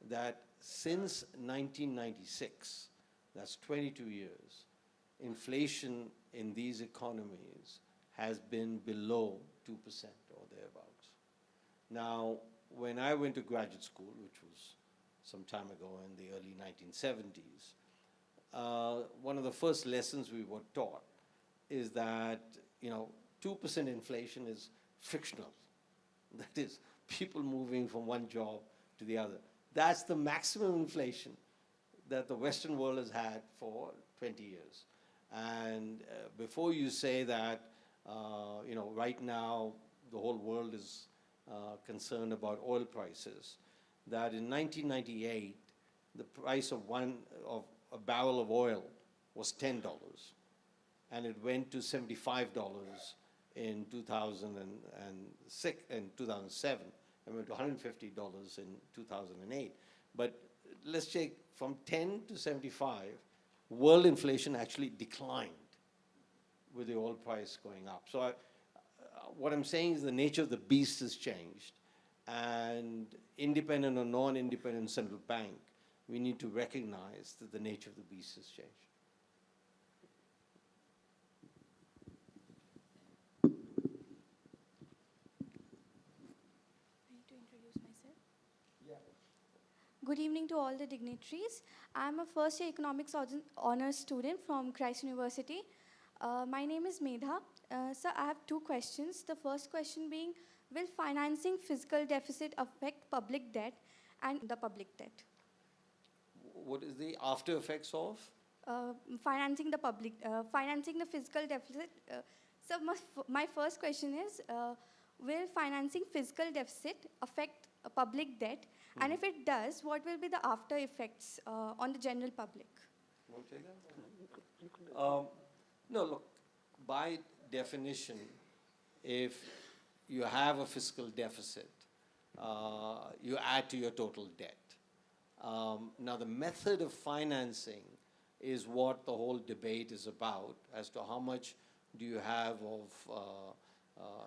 that since 1996, that's 22 years, inflation in these economies has been below 2% or thereabouts. Now, when I went to graduate school, which was some time ago in the early 1970s, one of the first lessons we were taught is that, you know, 2% inflation is frictional. That is, people moving from one job to the other. That's the maximum inflation that the Western world has had for 20 years. And before you say that, you know, right now the whole world is concerned about oil prices, that in 1998, the price of a barrel of oil was $10, and it went to $75 in 2006 and 2007, and went to $150 in 2008. But let's take from 10 to 75, world inflation actually declined with the oil price going up. So what I'm saying is the nature of the beast has changed, and independent or non-independent central bank, we need to recognize that the nature of the beast has changed. To introduce myself. Good evening to all the dignitaries. I'm a first year economics honors student from Christ University. My name is Medha. Sir, I have two questions. The first question being, will financing fiscal deficit affect public debt and the public debt? What is the after effects of? Financing the fiscal deficit. So my first question is, will financing fiscal deficit affect public debt? And if it does, what will be the after effects on the general public? Want to take that? No, look, by definition, if you have a fiscal deficit, you add to your total debt. Now, the method of financing is what the whole debate is about, as to how much do you have of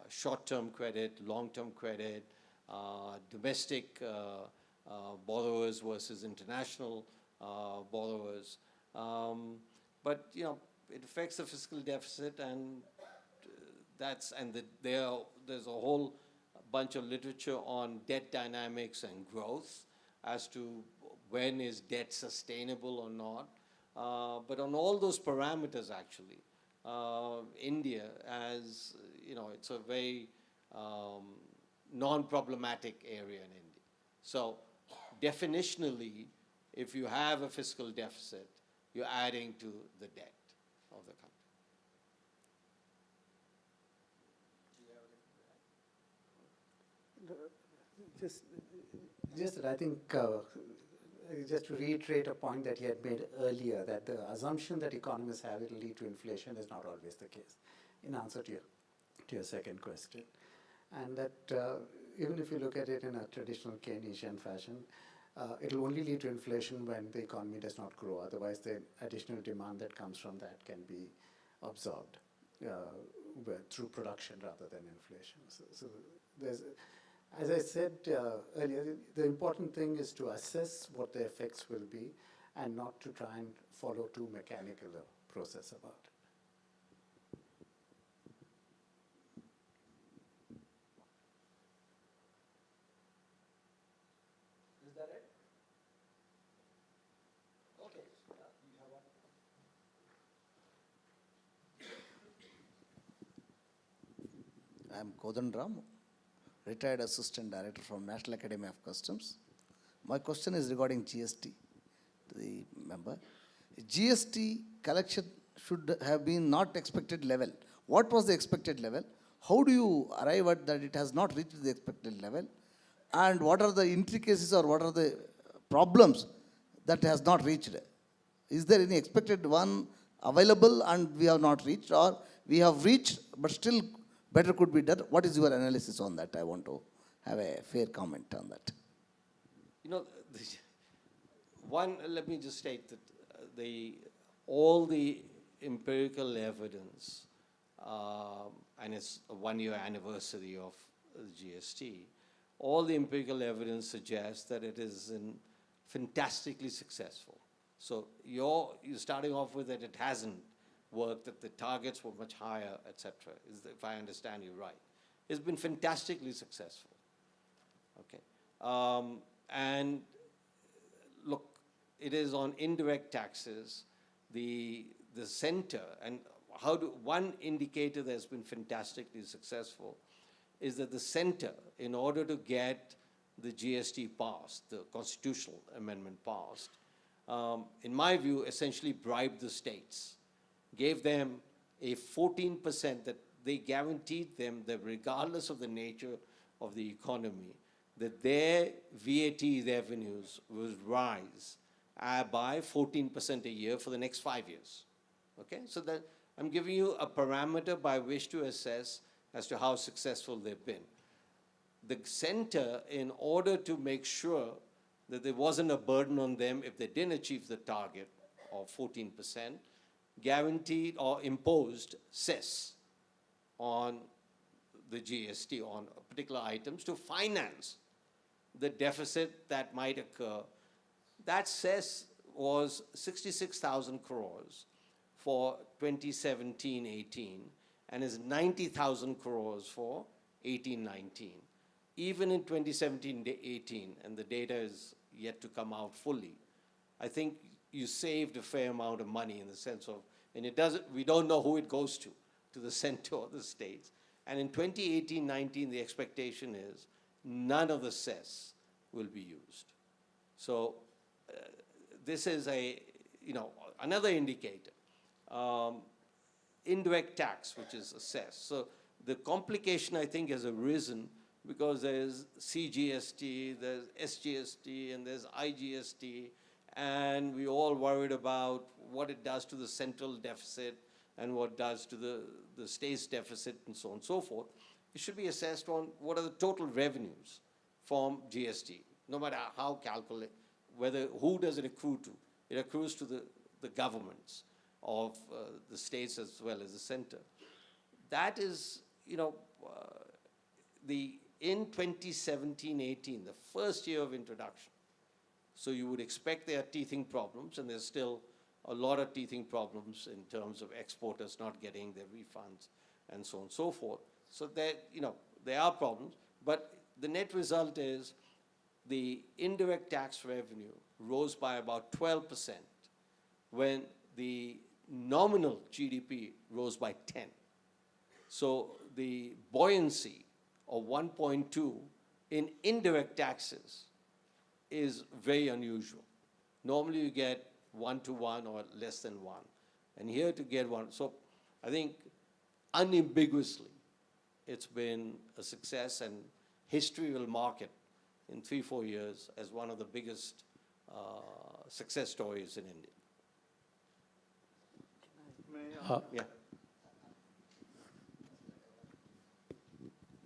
short-term credit, long-term credit, domestic borrowers versus international borrowers. But, you know, it affects the fiscal deficit, and there's a whole bunch of literature on debt dynamics and growth as to when is debt sustainable or not. But on all those parameters, actually, India, as you know, it's a very non-problematic area in India. So definitionally, if you have a fiscal deficit, you're adding to the debt of the country. Just that I think, just to reiterate a point that he had made earlier, that the assumption that economists have it will lead to inflation is not always the case, in answer to your second question. And that even if you look at it in a traditional Keynesian fashion, it will only lead to inflation when the economy does not grow. Otherwise, the additional demand that comes from that can be absorbed through production rather than inflation. So there's, as I said earlier, the important thing is to assess what the effects will be and not to try and follow too mechanical a process about it. Is that it? Okay. You have one. I'm Kodan Ram, retired assistant director from National Academy of Customs. My question is regarding GST to the member. GST collection should have been not expected level. What was the expected level? How do you arrive at that it has not reached the expected level? And what are the intricacies or what are the problems that has not reached? Is there any expected one available and we have not reached, or we have reached but still better could be done? What is your analysis on that? I want to have a fair comment on that. You know, one, let me just state that all the empirical evidence, and it's a 1-year anniversary of the GST, all the empirical evidence suggests that it is fantastically successful. So you're starting off with that it hasn't worked, that the targets were much higher, etc., if I understand you right. It's been fantastically successful. Okay. And look, it is on indirect taxes, the center, and one indicator that has been fantastically successful is that the center, in order to get the GST passed, the constitutional amendment passed, in my view, essentially bribed the states, gave them a 14% that they guaranteed them that regardless of the nature of the economy, that their VAT revenues will rise by 14% a year for the next 5 years. Okay, so that I'm giving you a parameter by which to assess as to how successful they've been. The center, in order to make sure that there wasn't a burden on them if they didn't achieve the target of 14%, guaranteed or imposed cess on the GST on particular items to finance the deficit that might occur. That cess was 66,000 crores for 2017-18 and is 90,000 crores for 18-19. Even in 2017-18, and the data is yet to come out fully, I think you saved a fair amount of money in the sense of, and we don't know who it goes to the center or the states. And in 2018-19, the expectation is none of the cess will be used. So this is another indicator. Indirect tax, which is assessed. So the complication, I think, has arisen because there's CGST, there's SGST, and there's IGST, and we all worried about what it does to the central deficit and what it does to the state's deficit and so on and so forth. It should be assessed on what are the total revenues from GST, no matter how calculate, who does it accrue to? It accrues to the governments of the states as well as the center. That is, in 2017-18, the first year of introduction. So you would expect there are teething problems, and there's still a lot of teething problems in terms of exporters not getting their refunds and so on and so forth. So there are problems, but the net result is the indirect tax revenue rose by about 12% when the nominal GDP rose by 10. So the buoyancy of 1.2 in indirect taxes is very unusual. Normally you get 1 to 1 or less than 1. And here to get 1, so I think unambiguously it's been a success, and history will mark it in 3-4 years as one of the biggest success stories in India. Yeah.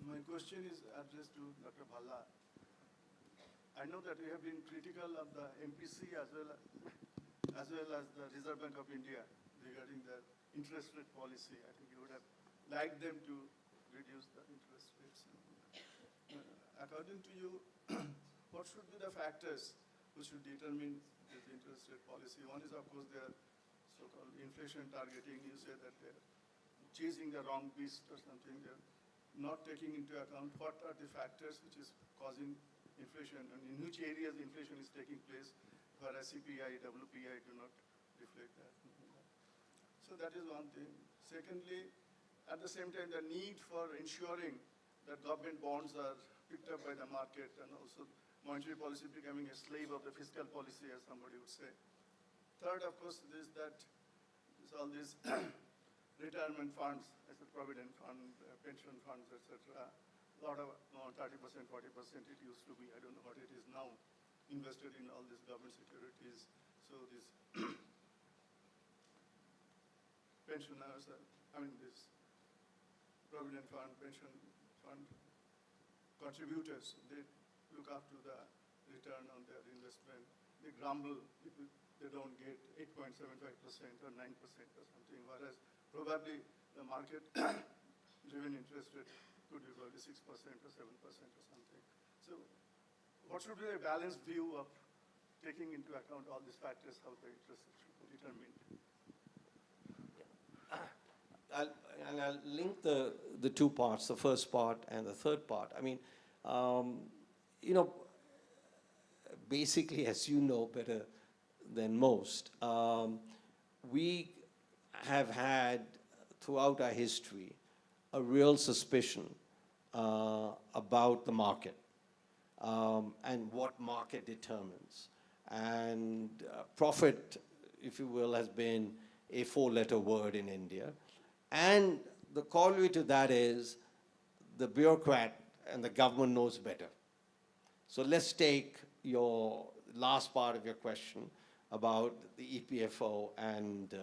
My question is addressed to Dr. Bhalla. I know that we have been critical of the MPC as well as the Reserve Bank of India regarding their interest rate policy. I think you would have liked them to reduce the interest rates. According to you, what should be the factors which should determine the interest rate policy? One is, of course, their so-called inflation targeting. You say that they're chasing the wrong beast or something. They're not taking into account what are the factors which is causing inflation and in which areas inflation is taking place, whereas CPI, WPI do not reflect that. So that is one thing. Secondly, at the same time, the need for ensuring that government bonds are picked up by the market, and also monetary policy becoming a slave of the fiscal policy, as somebody would say. Third, of course, is that all these retirement funds, as a provident fund, pension funds, etc. A lot of 30%, 40% it used to be. I don't know what it is now. Invested in all these government securities. So these pensioners, this provident fund, pension fund contributors, they look after the return on their investment. They grumble if they don't get 8.75% or 9% or something, whereas probably the market-driven interest rate could be probably 6% or 7% or something. So what should be a balanced view of taking into account all these factors, how the interest rate should be determined? I'll link the two parts, the first part and the third part. I mean, basically, as you know better than most, we have had throughout our history a real suspicion about the market and what market determines. And profit, if you will, has been a four-letter word in India. And the corollary to that is the bureaucrat and the government knows better. So let's take your last part of your question about the EPFO and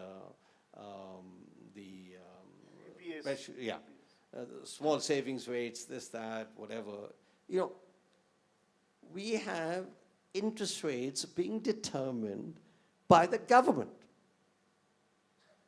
the EPS. small savings rates, this, that, whatever. We have interest rates being determined by the government,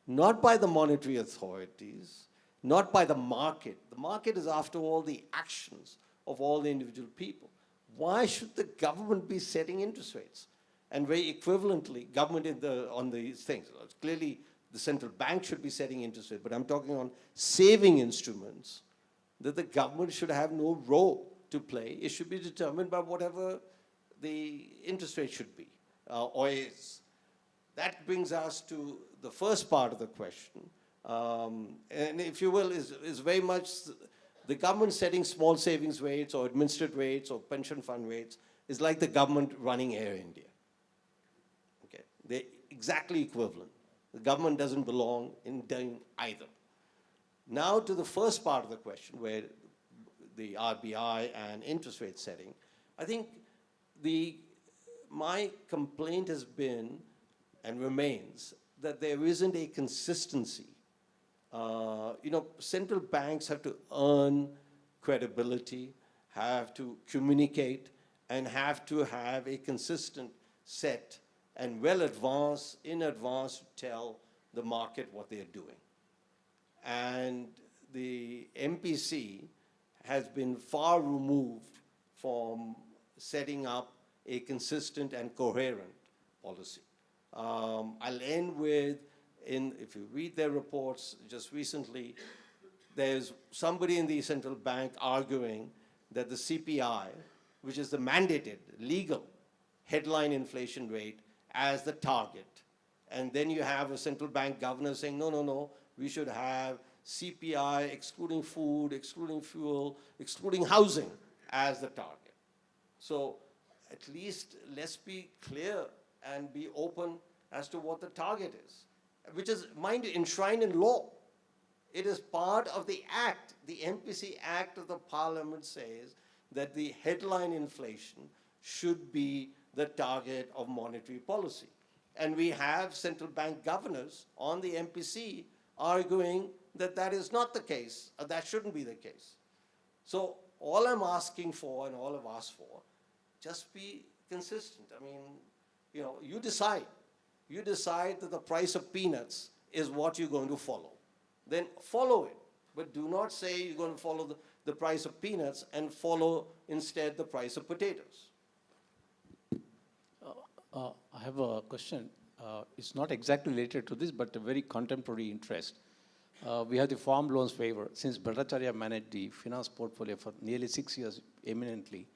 not by the monetary authorities, not by the market. The market is, after all, the actions of all the individual people. Why should the government be setting interest rates? And very equivalently, government on these things. Clearly, the central bank should be setting interest rates, but I'm talking on saving instruments that the government should have no role to play. It should be determined by whatever the interest rate should be or is. That brings us to the first part of the question. And if you will, is very much the government setting small savings rates or administered rates or pension fund rates is like the government running Air India. Okay, they're exactly equivalent. The government doesn't belong in doing either. Now to the first part of the question, where the RBI and interest rate setting, I think my complaint has been and remains that there isn't a consistency. Central banks have to earn credibility, have to communicate, and have to have a consistent set and well advanced, in advance, to tell the market what they're doing. And the MPC has been far removed from setting up a consistent and coherent policy. I'll end with, if you read their reports just recently, there's somebody in the central bank arguing that the CPI, which is the mandated, legal headline inflation rate, as the target. And then you have a central bank governor saying, no, we should have CPI excluding food, excluding fuel, excluding housing as the target. So at least let's be clear and be open as to what the target is, which is, mind you, enshrined in law. It is part of the Act. The MPC Act of the Parliament says that the headline inflation should be the target of monetary policy. And we have central bank governors on the MPC arguing that that is not the case, or that shouldn't be the case. So all I'm asking for, and all I've asked for, just be consistent. I mean, you decide. You decide that the price of peanuts is what you're going to follow. Then follow it. But do not say you're going to follow the price of peanuts and follow instead the price of potatoes. I have a question. It's not exactly related to this, but a very contemporary interest. We have the farm loans waiver. Since Bhattacharya managed the finance portfolio for nearly 6 years eminently,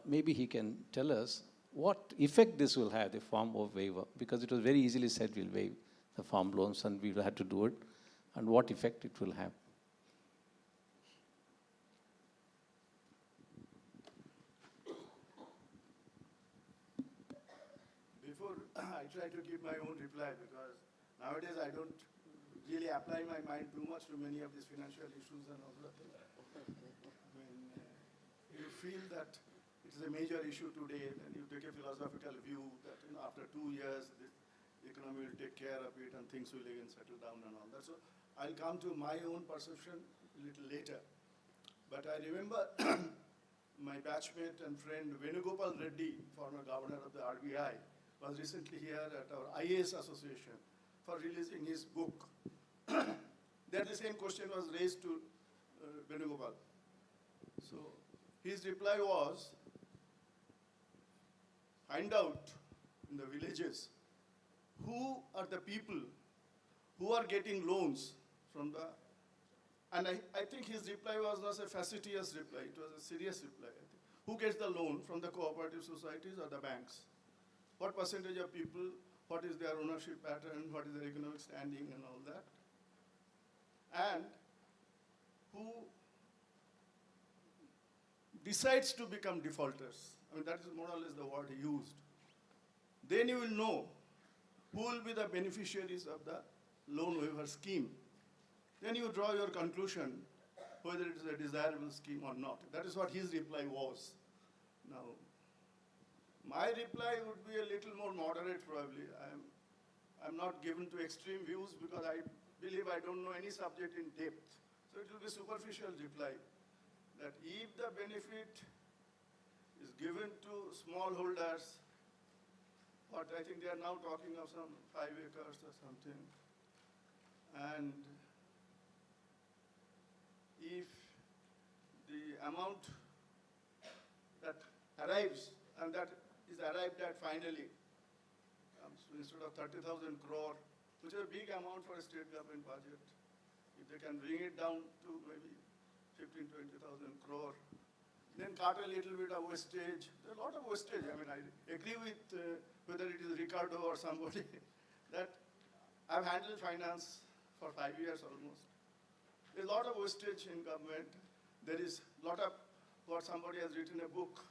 maybe he can tell us what effect this will have, the farm loan waiver, because it was very easily said we'll waive the farm loans and we will have to do it. and what effect it will have? Before I try to give my own reply, because nowadays I don't really apply my mind too much to many of these financial issues and all that. When you feel that it is a major issue today, then you take a philosophical view that after 2 years, the economy will take care of it and things will again settle down and all that. So I'll come to my own perception a little later. But I remember my batchmate and friend Venugopal Reddy, former governor of the RBI, was recently here at our IAS association for releasing his book. There the same question was raised to Venugopal. So his reply was, find out in the villages who are the people who are getting loans from the, and I think his reply was not a facetious reply, it was a serious reply. I think. Who gets the loan from the cooperative societies or the banks? What percentage of people, what is their ownership pattern, what is their economic standing and all that? And who decides to become defaulters? I mean, that is more or less the word he used. Then you will know who will be the beneficiaries of the loan waiver scheme. Then you draw your conclusion whether it is a desirable scheme or not. That is what his reply was. Now, my reply would be a little more moderate probably. I'm not given to extreme views because I believe I don't know any subject in depth. So it will be superficial reply that if the benefit is given to smallholders, but I think they are now talking of some 5 acres or something, and if the amount that arrives and that is arrived at finally, so instead of 30,000 crore, which is a big amount for a state government budget, if they can bring it down to maybe 15,000, 20,000 crore, then cut a little bit of wastage. There's a lot of wastage. I mean, I agree with whether it is Ricardo or somebody that I've handled finance for 5 years almost. There's a lot of wastage in government. There is a lot of what somebody has written a book.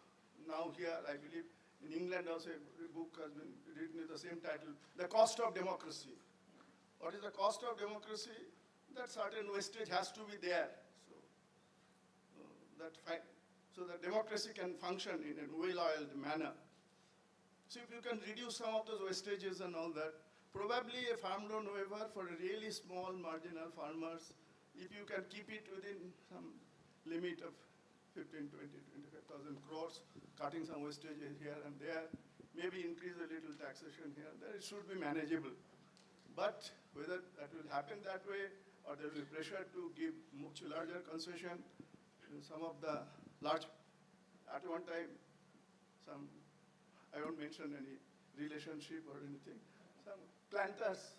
Now here, I believe, in England also a book has been written with the same title, The Cost of Democracy. What is the cost of democracy? That certain wastage has to be there. So that democracy can function in a well-oiled manner. So if you can reduce some of those wastages and all that, probably a farm loan waiver for a really small marginal farmers, if you can keep it within some limit of 15, 20, 25,000 crores, cutting some wastages here and there, maybe increase a little taxation here and there, it should be manageable. But whether that will happen that way, or there will be pressure to give much larger concession, some of the large, at one time, I won't mention any relationship or anything, some planters,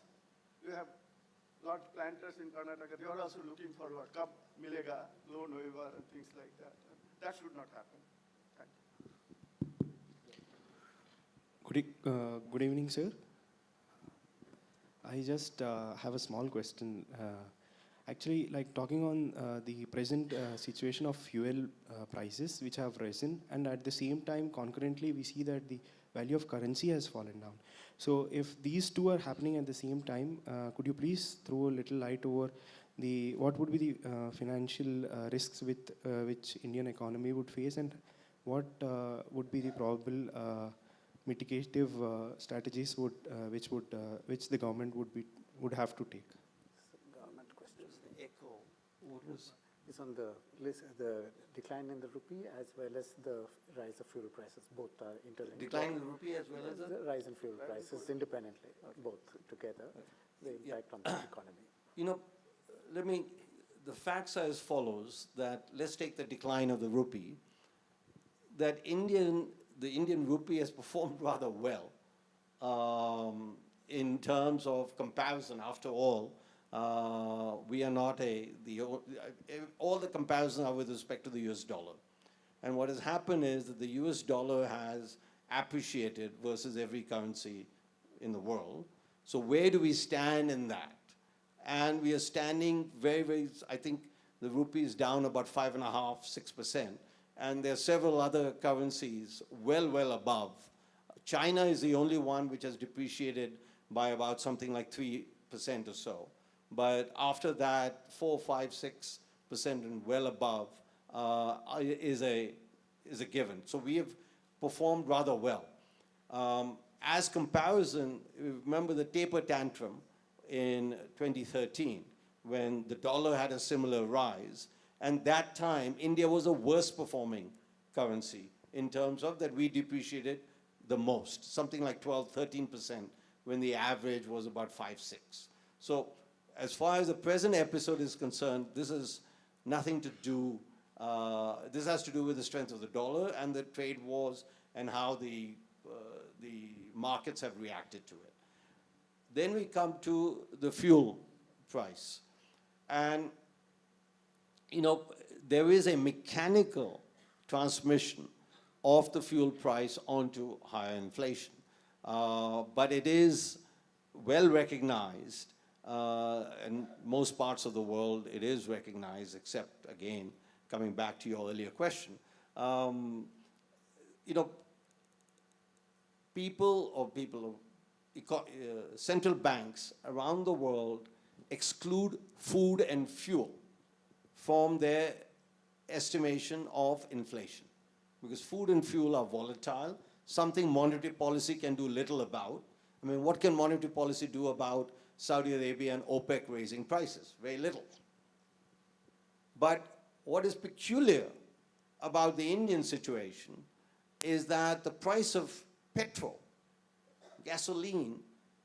we have large planters in Karnataka, they are also looking for what, Kab Milega, loan waiver and things like that. That should not happen. Thank you. Good evening, sir. I just have a small question. Actually, like talking on the present situation of fuel prices, which have risen, and at the same time, concurrently, we see that the value of currency has fallen down. So if these two are happening at the same time, could you please throw a little light over what would be the financial risks with which Indian economy would face, and what would be the probable mitigative strategies which the government would have to take? Government questions. The echo. What was? It's on the list, the decline in the rupee as well as the rise of fuel prices. Both are interlinked. Decline in the rupee as well as the rise in fuel prices independently, both together, the impact on the economy. You know, the facts are as follows, that let's take the decline of the rupee, that the Indian rupee has performed rather well in terms of comparison. After all, we are not all the comparisons are with respect to the US dollar. And what has happened is that the US dollar has appreciated versus every currency in the world. So where do we stand in that? and we are standing very, very, I think the rupee is down about 5.5%, 6%, and there are several other currencies well above. China is the only one which has depreciated by about something like 3% or so. But after that, 4, 5, 6% and well above is a given. So we have performed rather well. As comparison, remember the taper tantrum in 2013 when the dollar had a similar rise. And that time, India was the worst performing currency in terms of that we depreciated the most, something like 12, 13%, when the average was about 5, 6. So as far as the present episode is concerned, this has nothing to do, this has to do with the strength of the dollar and the trade wars and how the markets have reacted to it. Then we come to the fuel price. And, you know, there is a mechanical transmission of the fuel price onto higher inflation. But it is well recognized, in most parts of the world it is recognized, except, again, coming back to your earlier question. You know, central banks around the world exclude food and fuel from their estimation of inflation. Because food and fuel are volatile, something monetary policy can do little about. I mean, what can monetary policy do about Saudi Arabia and OPEC raising prices? Very little. But what is peculiar about the Indian situation is that the price of petrol, gasoline,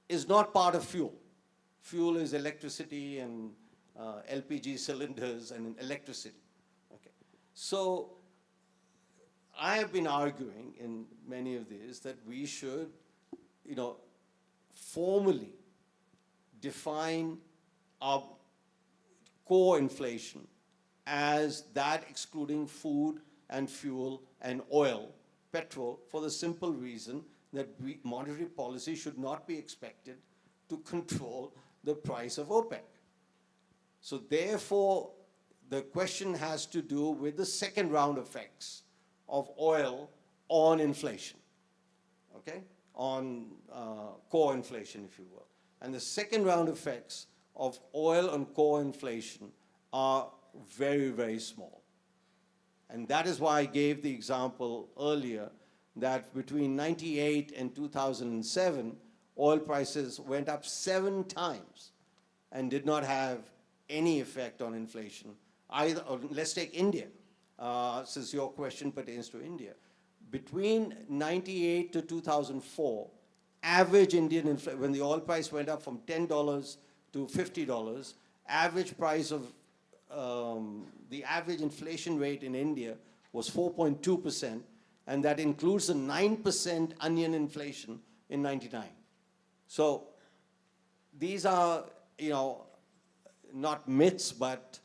is not part of fuel. Fuel is electricity and LPG cylinders and electricity. Okay. So I have been arguing in many of these that we should, you know, formally define our core inflation as that excluding food and fuel and oil, petrol, for the simple reason that monetary policy should not be expected to control the price of OPEC. So therefore, the question has to do with the second round effects of oil on inflation, okay? On core inflation, if you will. And the second round effects of oil on core inflation are very, very small. And that is why I gave the example earlier that between 98 and 2007, oil prices went up 7 times and did not have any effect on inflation. Either, or let's take India, since your question pertains to India. Between 98 to 2004, average Indian inflation, when the oil price went up from $10 to $50, average price of, the average inflation rate in India was 4.2%, and that includes the 9% onion inflation in 99. So these are, you know, not myths, but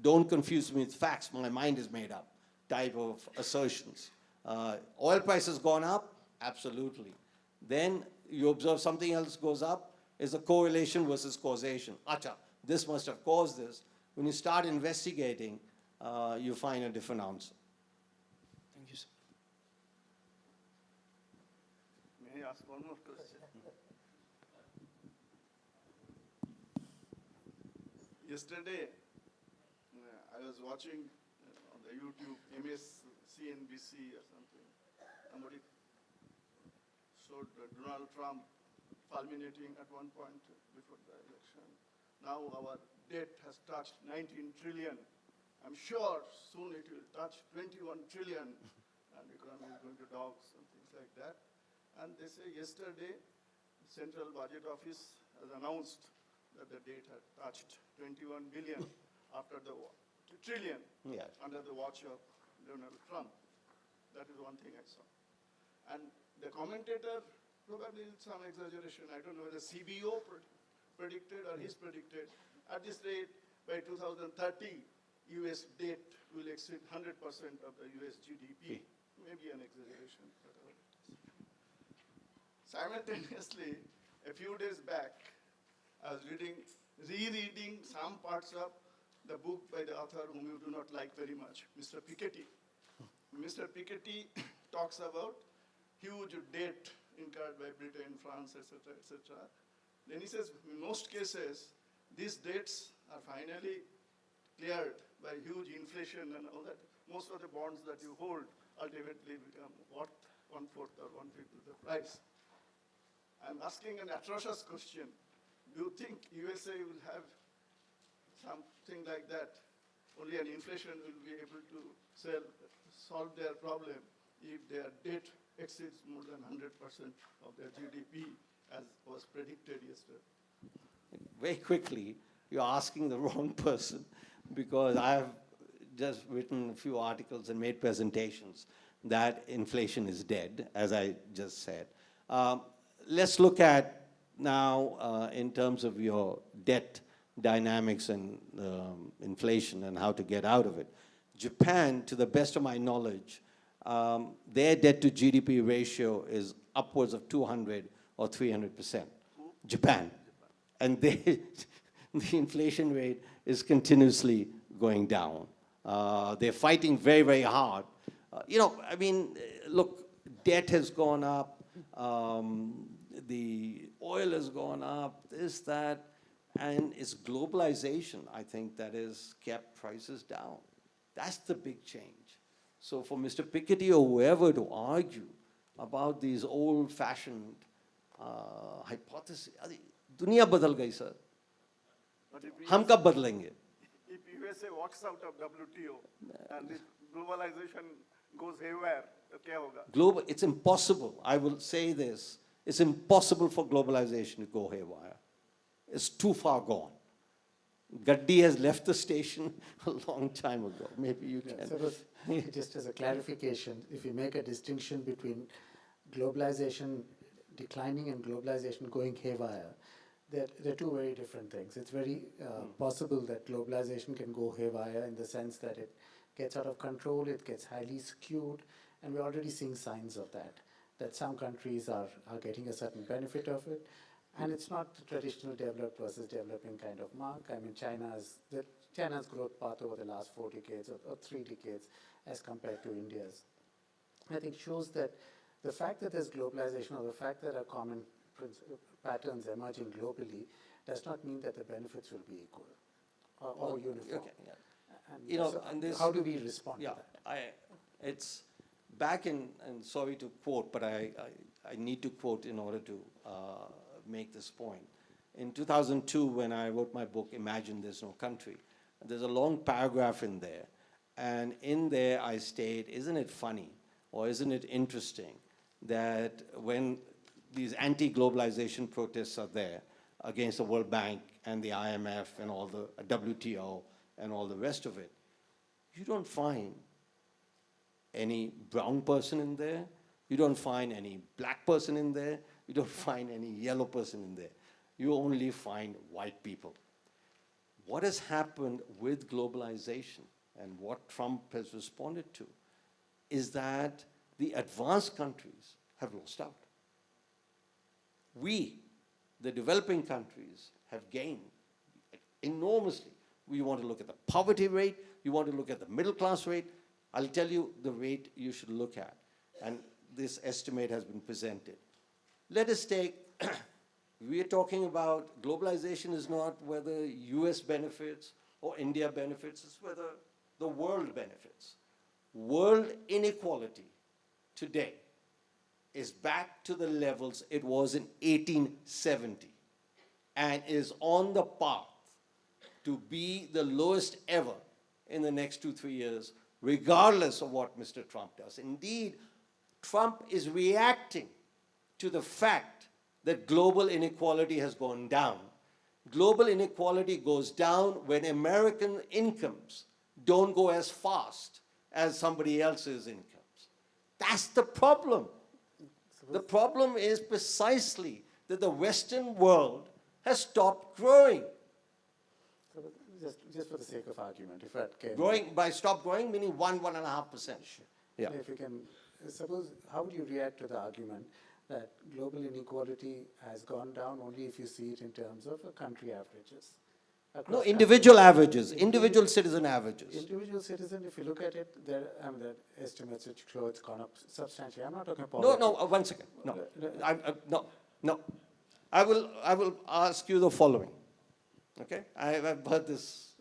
don't confuse me with facts. My mind is made up type of assertions. Oil prices gone up? Absolutely. Then you observe something else goes up, is a correlation versus causation. Acha, this must have caused this. When you start investigating, you find a different answer. Thank you, sir. May I ask one more question? Yesterday, I was watching on the YouTube MSCNBC or something. Somebody showed Donald Trump fulminating at one point before the election. Now our debt has touched 19 trillion. I'm sure soon it will touch 21 trillion, and the economy is going to dogs and things like that. And they say yesterday, Central Budget Office has announced that the debt had touched 21 billion after the trillion under the watch of Donald Trump. That is one thing I saw. And the commentator, probably some exaggeration, I don't know whether CBO predicted or he's predicted, at this rate, by 2030, US debt will exceed 100% of the US GDP. Maybe an exaggeration. Simultaneously, a few days back, I was rereading some parts of the book by the author whom you do not like very much, Mr. Piketty. Mr. Piketty talks about huge debt incurred by Britain, France, etc., etc. Then he says, in most cases, these debts are finally cleared by huge inflation and all that. Most of the bonds that you hold ultimately become worth 1/4 or 1/5 of the price. I'm asking an atrocious question. Do you think USA will have something like that? Only an inflation will be able to solve their problem if their debt exceeds more than 100% of their GDP, as was predicted yesterday. Very quickly, you're asking the wrong person, because I have just written a few articles and made presentations that inflation is dead, as I just said. Let's look at now in terms of your debt dynamics and inflation and how to get out of it. Japan, to the best of my knowledge, their debt to GDP ratio is upwards of 200 or 300%. Japan. And the inflation rate is continuously going down. They're fighting very, very hard. I mean, look, debt has gone up, the oil has gone up, this, that, and it's globalization, I think, that has kept prices down. That's the big change. So for Mr. Piketty or whoever to argue about these old-fashioned hypotheses, दुनिया बदल गई sir, हम कब बदलेंगे? If USA walks out of WTO and this globalization goes haywire, तो क्या होगा? It's impossible. I will say this. It's impossible for globalization to go haywire. It's too far gone. Gaddi has left the station a long time ago. Maybe you can. So just as a clarification, if you make a distinction between globalization declining and globalization going haywire, they're two very different things. It's very possible that globalization can go haywire in the sense that it gets out of control, it gets highly skewed, and we're already seeing signs of that some countries are getting a certain benefit of it. And it's not the traditional developed versus developing kind of mark. I mean, China's growth path over the last 4 decades or 3 decades as compared to India's, I think shows that the fact that there's globalization or the fact that there are common patterns emerging globally does not mean that the benefits will be equal or uniform. Okay, yeah. And so and this, how do we respond to that? It's back in, and sorry to quote, but I need to quote in order to make this point. In 2002, when I wrote my book, Imagine There's No Country, there's a long paragraph in there. And in there I state, isn't it funny or isn't it interesting that when these anti-globalization protests are there against the World Bank and the IMF and all the WTO and all the rest of it, you don't find any brown person in there, you don't find any black person in there, you don't find any yellow person in there. You only find white people. What has happened with globalization and what Trump has responded to is that the advanced countries have lost out. We, the developing countries, have gained enormously. We want to look at the poverty rate, you want to look at the middle class rate. I'll tell you the rate you should look at. And this estimate has been presented. Let us take, we are talking about globalization is not whether US benefits or India benefits, it's whether the world benefits. World inequality today is back to the levels it was in 1870 and is on the path to be the lowest ever in the next 2-3 years, regardless of what Mr. Trump does. Indeed, Trump is reacting to the fact that global inequality has gone down. Global inequality goes down when American incomes don't go as fast as somebody else's incomes. That's the problem. The problem is precisely that the Western world has stopped growing. So just for the sake of argument, if I can... Growing, by stop growing, meaning 1.5%. Yeah. If you can, suppose, how would you react to the argument that global inequality has gone down only if you see it in terms of country averages. No, Across individual countries. averages, individual citizen averages. Individual citizen, if you look at it, there estimates which show it's gone up substantially. I'm not talking about No, poverty. no, 1 second. No, no. I will ask you the following. Okay, I've heard this.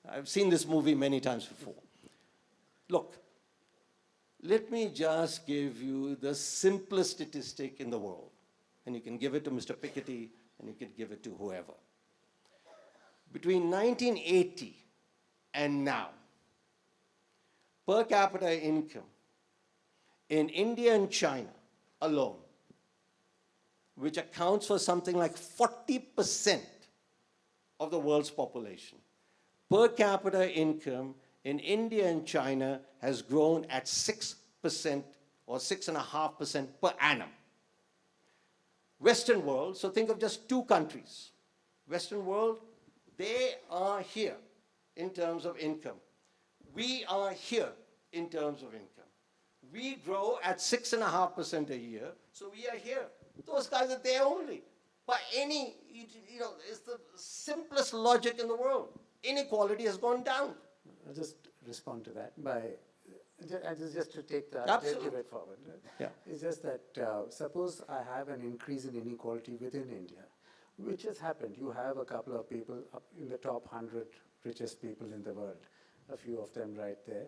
I've seen this movie many times before. Look, let me just give you the simplest statistic in the world, and you can give it to Mr. Piketty, and you can give it to whoever. Between 1980 and now, per capita income in India and China alone, which accounts for something like 40% of the world's population, per capita income in India and China has grown at 6% or 6.5% per annum. Western world, so think of just two countries. Western world, they are here in terms of income. We are here in terms of income. We grow at 6.5% a year, so we are here. Those guys are there only. By any, it's the simplest logic in the world. Inequality has gone down. I'll just respond to that by, just to take the Absolutely. debate forward. Yeah. It's just that suppose I have an increase in inequality within India, which has happened. You have a couple of people up in the top 100 richest people in the world, a few of them right there.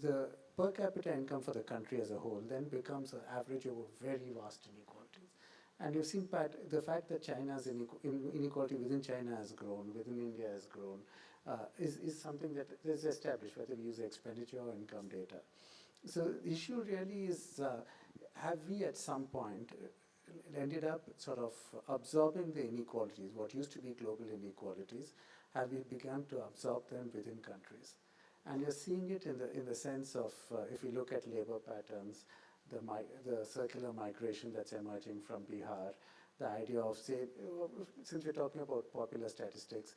The per capita income for the country as a whole then becomes an average over very vast inequalities. And you've seen the fact that China's inequality within China has grown, within India has grown, is something that is established, whether we use expenditure or income data. So the issue really is, have we at some point ended up sort of absorbing the inequalities, what used to be global inequalities, have we begun to absorb them within countries? And you're seeing it in the sense of, if you look at labor patterns, the circular migration that's emerging from Bihar, the idea of, say, since we're talking about popular statistics,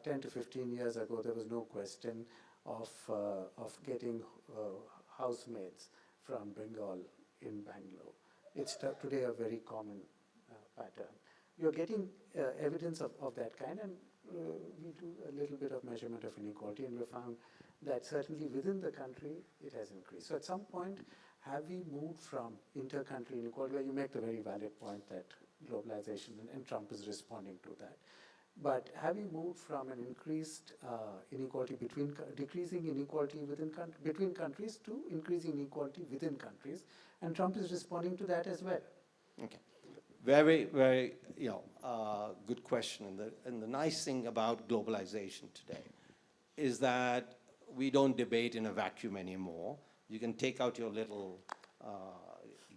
10 to 15 years ago, there was no question of getting housemaids from Bengal in Bangalore. It's today a very common pattern. You're getting evidence of that kind, and we do a little bit of measurement of inequality, and we found that certainly within the country, it has increased. So at some point, have we moved from inter-country inequality, where you make the very valid point that globalization, and Trump is responding to that, but have we moved from an increased inequality decreasing inequality between countries to increasing inequality within countries, and Trump is responding to that as well. Okay. Very, very, good question. And the nice thing about globalization today is that we don't debate in a vacuum anymore. You can take out your little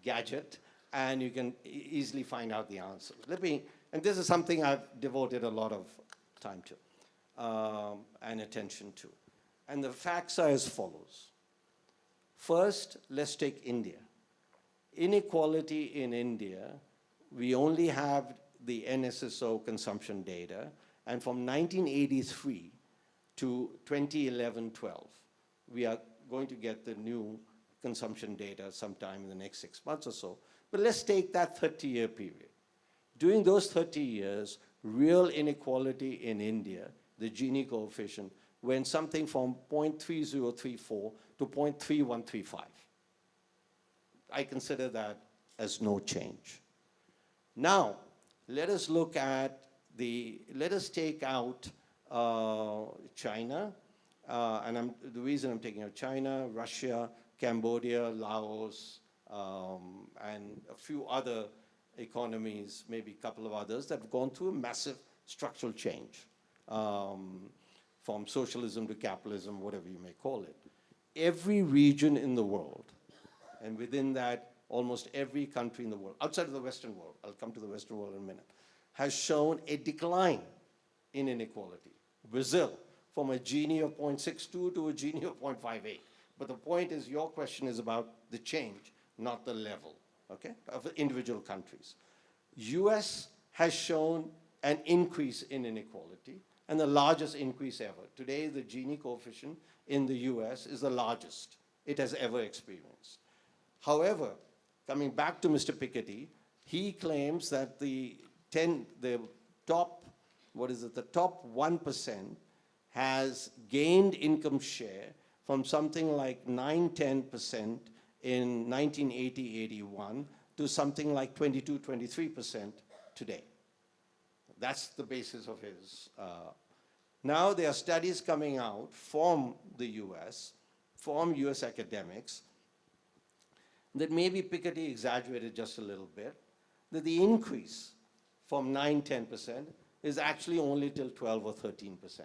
gadget and you can easily find out the answers. And this is something I've devoted a lot of time to and attention to. And the facts are as follows. First, let's take India. Inequality in India, we only have the NSSO consumption data, and from 1983 to 2011-12, we are going to get the new consumption data sometime in the next 6 months or so. But let's take that 30-year period. During those 30 years, real inequality in India, the Gini coefficient, went something from 0.3034 to 0.3135. I consider that as no change. Now, let us look at let us take out China, and the reason I'm taking out China, Russia, Cambodia, Laos, and a few other economies, maybe a couple of others, that have gone through a massive structural change, from socialism to capitalism, whatever you may call it. Every region in the world, and within that, almost every country in the world, outside of the Western world, I'll come to the Western world in a minute, has shown a decline in inequality. Brazil, from a Gini of 0.62 to a Gini of 0.58. But the point is, your question is about the change, not the level, okay, of individual countries. US has shown an increase in inequality, and the largest increase ever. Today, the Gini coefficient in the US is the largest it has ever experienced. However, coming back to Mr. Piketty, he claims that the top 1% has gained income share from something like 9-10% in 1980-81 to something like 22-23% today. That's the basis of his. Now there are studies coming out from the US, from US academics, that maybe Piketty exaggerated just a little bit, that the increase from 9-10% is actually only till 12 or 13%.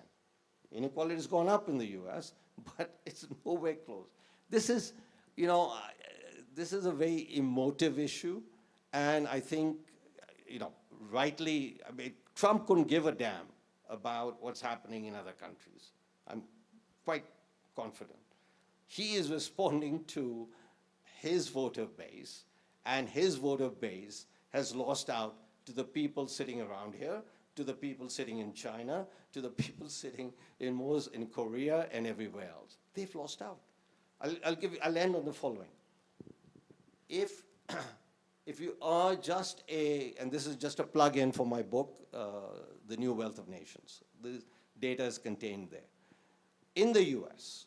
Inequality has gone up in the US, but it's nowhere close. This is, you know, this is a very emotive issue, and I think, you know, rightly, I mean, Trump couldn't give a damn about what's happening in other countries. I'm quite confident. He is responding to his voter base, and his voter base has lost out to the people sitting around here, to the people sitting in China, to the people sitting in Korea and everywhere else. They've lost out. I'll end on the following. If you are just and this is just a plug-in for my book, The New Wealth of Nations. The data is contained there. In the US,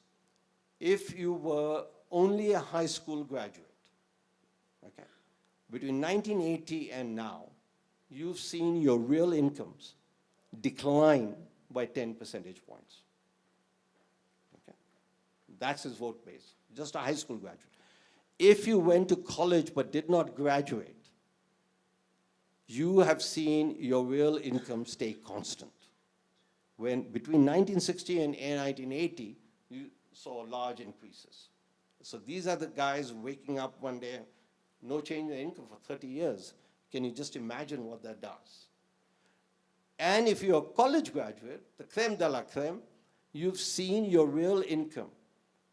if you were only a high school graduate, okay, between 1980 and now, you've seen your real incomes decline by 10 percentage points. Okay? That's his vote base, just a high school graduate. If you went to college but did not graduate, you have seen your real income stay constant. When between 1960 and 1980, you saw large increases. So these are the guys waking up one day, no change in income for 30 years. Can you just imagine what that does? And if you're a college graduate, the creme de la creme, you've seen your real income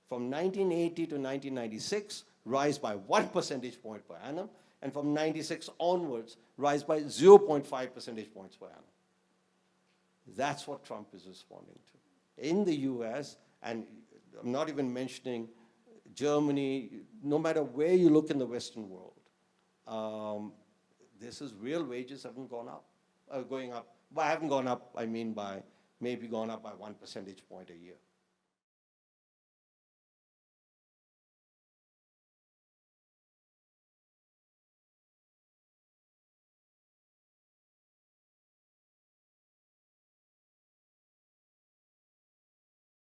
from 1980 to 1996 rise by 1 percentage point per annum, and from 96 onwards, rise by 0.5 percentage points per annum. That's what Trump is responding to. In the US, and I'm not even mentioning Germany, no matter where you look in the Western world, this is real wages haven't gone up, going up. But haven't gone up, I mean by, maybe gone up by 1 percentage point a year.